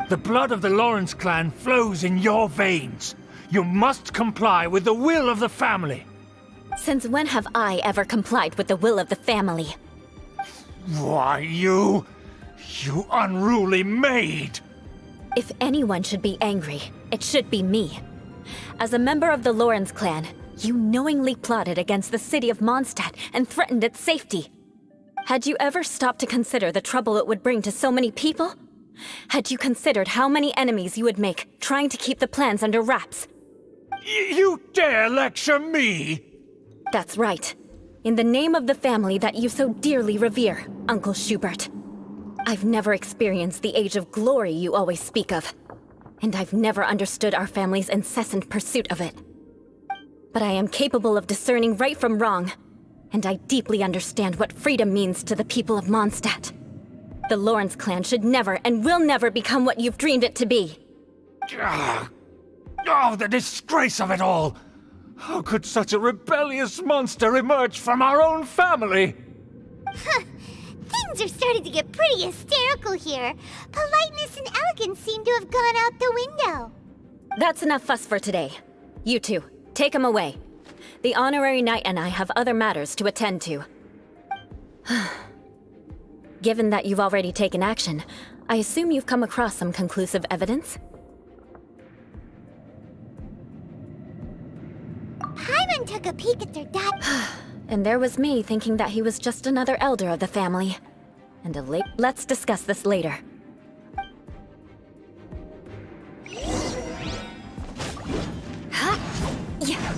The blood of the Lawrence clan flows in your veins. You must comply with the will of the family. Since when have I ever complied with the will of the family? Why, you unruly maid! If anyone should be angry, it should be me. As a member of the Lawrence clan, you knowingly plotted against the city of Mondstadt and threatened its safety. Had you ever stopped to consider the trouble it would bring to so many people? Had you considered how many enemies you would make trying to keep the plans under wraps? You dare lecture me? That's right. In the name of the family that you so dearly revere, Uncle Schubert. I've never experienced the age of glory you always speak of. And I've never understood our family's incessant pursuit of it. But I am capable of discerning right from wrong. And I deeply understand what freedom means to the people of Mondstadt. The Lawrence clan should never and will never become what you've dreamed it to be. Oh, the disgrace of it all! How could such a rebellious monster emerge from our own family? Things are starting to get pretty hysterical here. Politeness and elegance seem to have gone out the window. That's enough fuss for today. You two, take him away. The honorary knight and I have other matters to attend to. Given that you've already taken action, I assume you've come across some conclusive evidence? Paimon took a peek at their dad. And there was me thinking that he was just another elder of the family. And let's discuss this later. Huh? Yeah.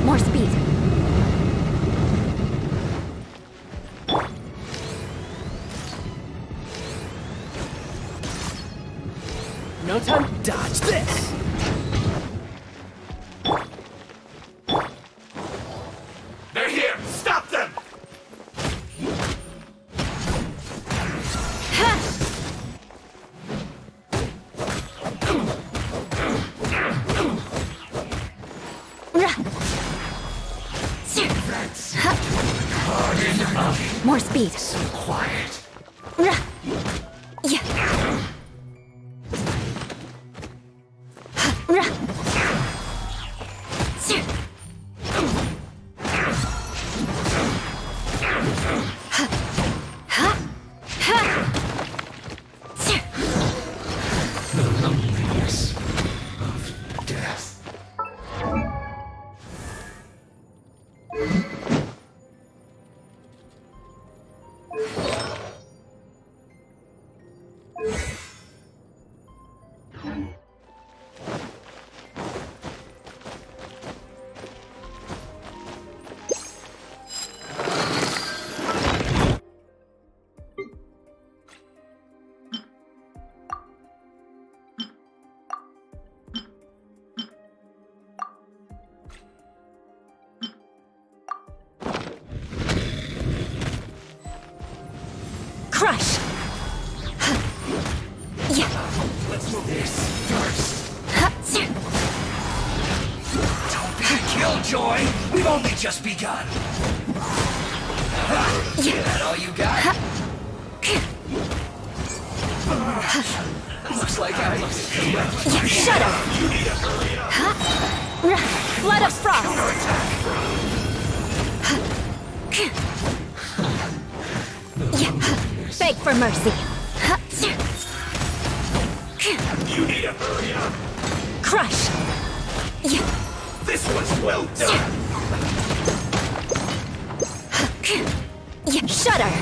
More speed. No time to dodge this! They're here! Stop them! More speed. So quiet. Yeah. The loneliness of death. Let's move this first. Don't be a killjoy. We've only just begun. Is that all you got? Looks like I must have Shut up! You need to hurry up. Flood of frost! Beg for mercy. You need to hurry up. Crush! This one's well done. Shudder!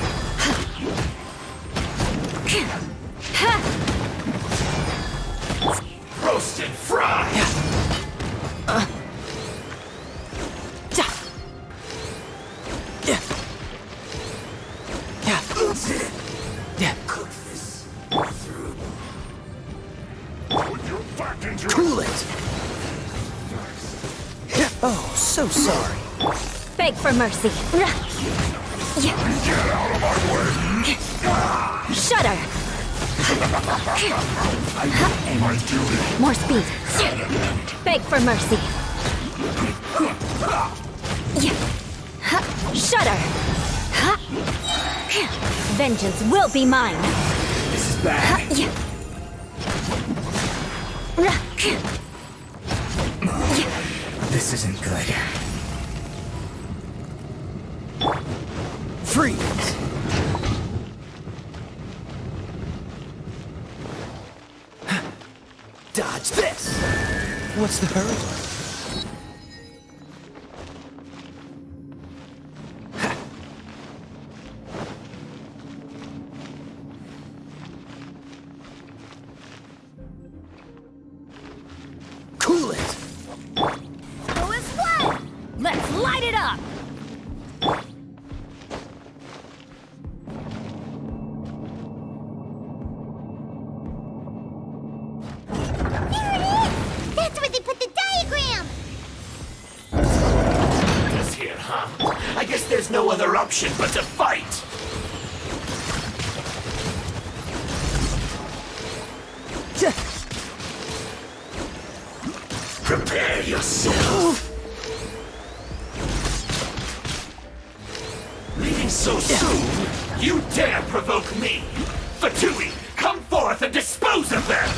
Roast and fry. Cook this through. Put your back into Cool it. Oh, so sorry. Beg for mercy. Get out of my way. Shudder! My duty. More speed. Beg for mercy. Shudder! Vengeance will be mine. This is bad. This isn't good. Freeze! Dodge this! What's the hurry? Cool it! Go as flood! Let's light it up! There it is! That's where they put the diagram! This here, huh? I guess there's no other option but to fight. Prepare yourself. Leaving so soon? You dare provoke me? Fatui, come forth and dispose of them!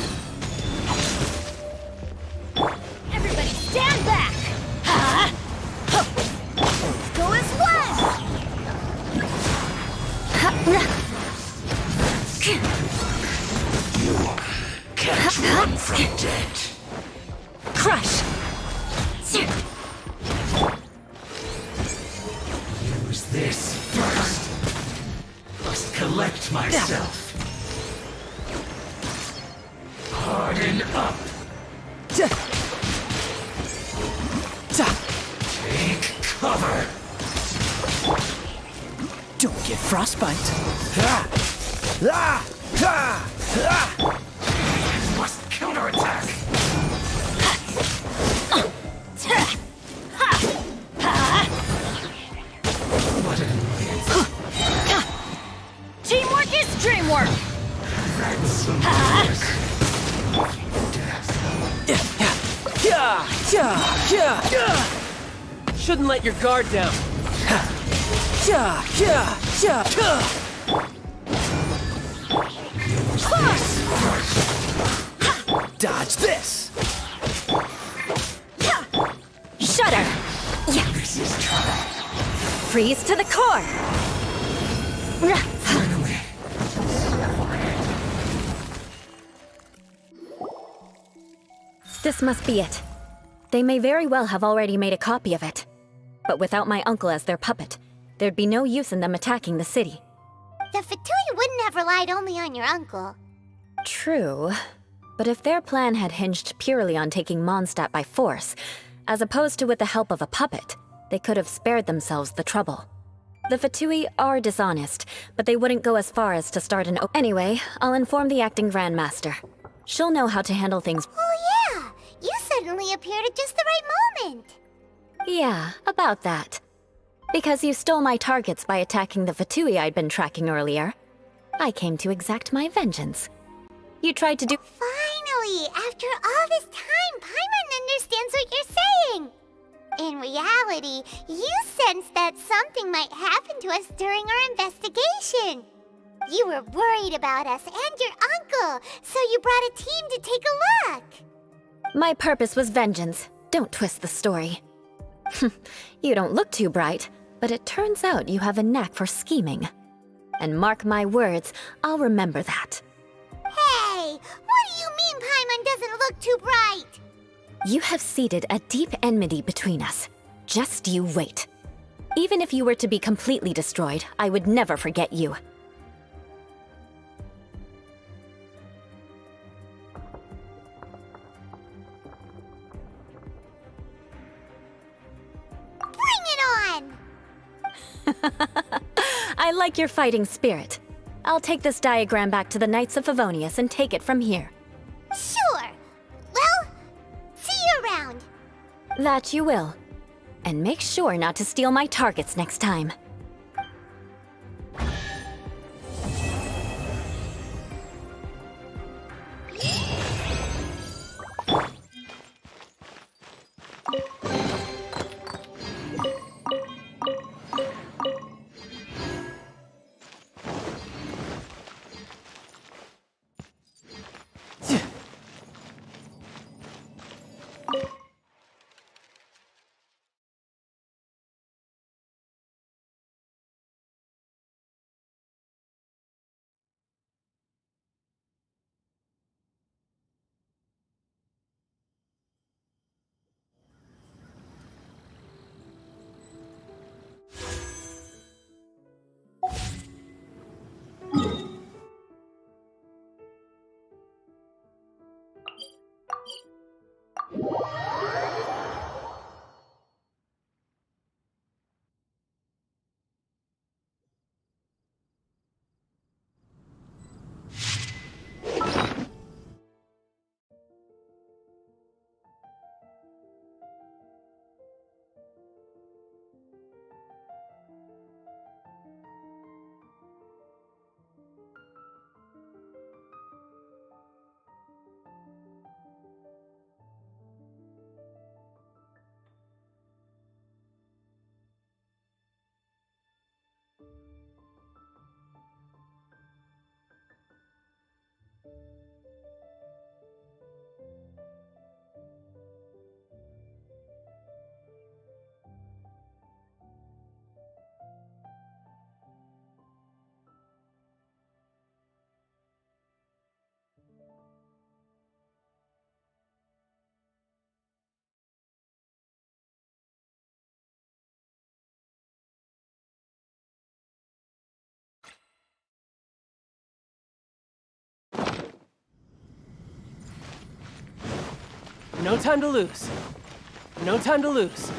Everybody stand back! Go as one! You can't run from death. Crush! Use this first. Must collect myself. Harden up. Take cover. Don't get frostbite. Must counterattack. What an annoyance. Teamwork is dreamwork! That's Shouldn't let your guard down. Dodge this! Shudder! This is trouble. Freeze to the core! Finally. This must be it. They may very well have already made a copy of it. But without my uncle as their puppet, there'd be no use in them attacking the city. The Fatui wouldn't have relied only on your uncle. True. But if their plan had hinged purely on taking Mondstadt by force, as opposed to with the help of a puppet, they could have spared themselves the trouble. The Fatui are dishonest, but they wouldn't go as far as to start an Anyway, I'll inform the acting Grandmaster. She'll know how to handle things. Oh yeah! You suddenly appeared at just the right moment! Yeah, about that. Because you stole my targets by attacking the Fatui I'd been tracking earlier. I came to exact my vengeance. You tried to do— Finally! After all this time, Paimon understands what you're saying! In reality, you sensed that something might happen to us during our investigation. You were worried about us and your uncle, so you brought a team to take a look. My purpose was vengeance. Don't twist the story. You don't look too bright, but it turns out you have a knack for scheming. And mark my words, I'll remember that. Hey, what do you mean Paimon doesn't look too bright? You have seeded a deep enmity between us. Just you wait. Even if you were to be completely destroyed, I would never forget you. Bring it on! I like your fighting spirit. I'll take this diagram back to the Knights of Favonius and take it from here. Sure. Well, see you around. That you will. And make sure not to steal my targets next time. No time to lose. No time to lose.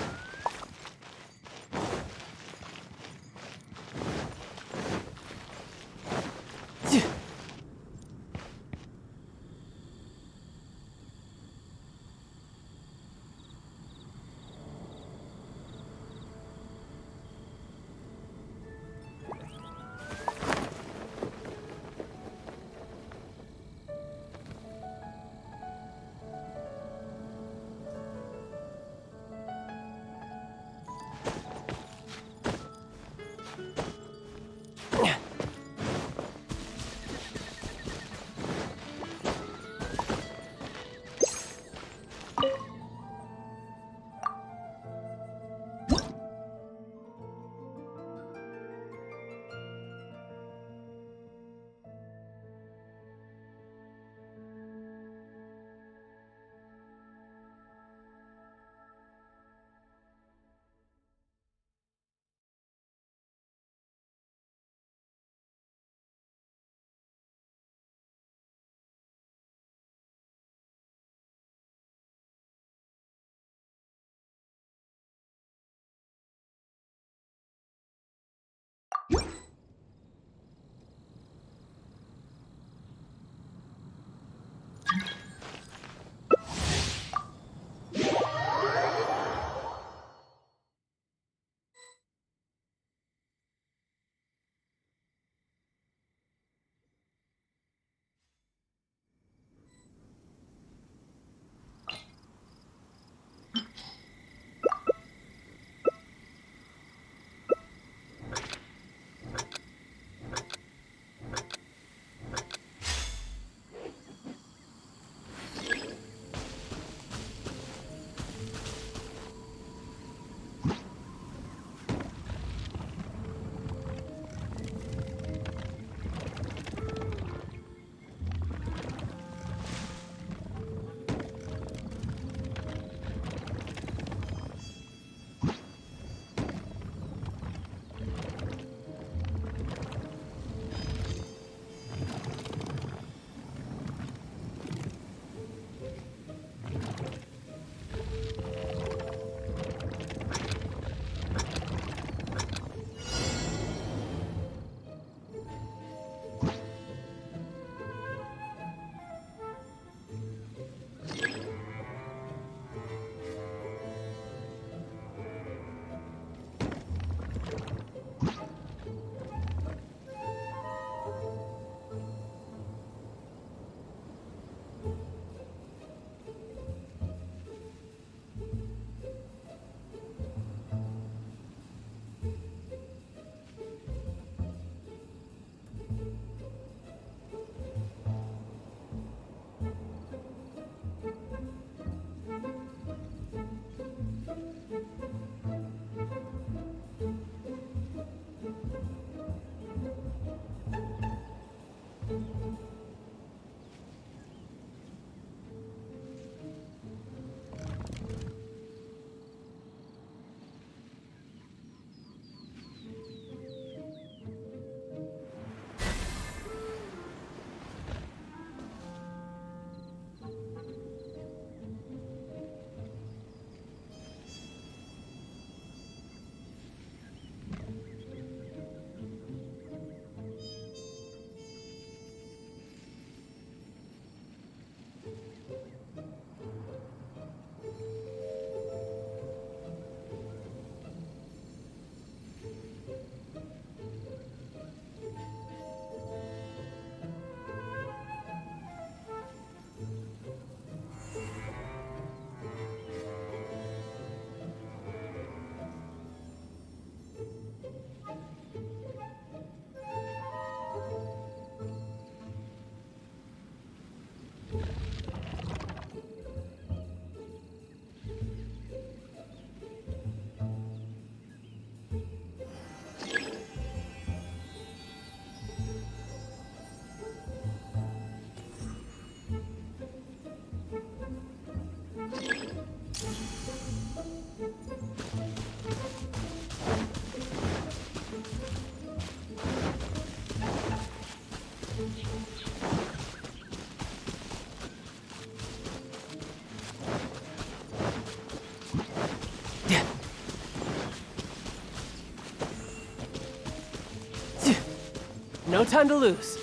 No time to lose.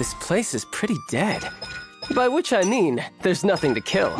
This place is pretty dead. By which I mean, there's nothing to kill.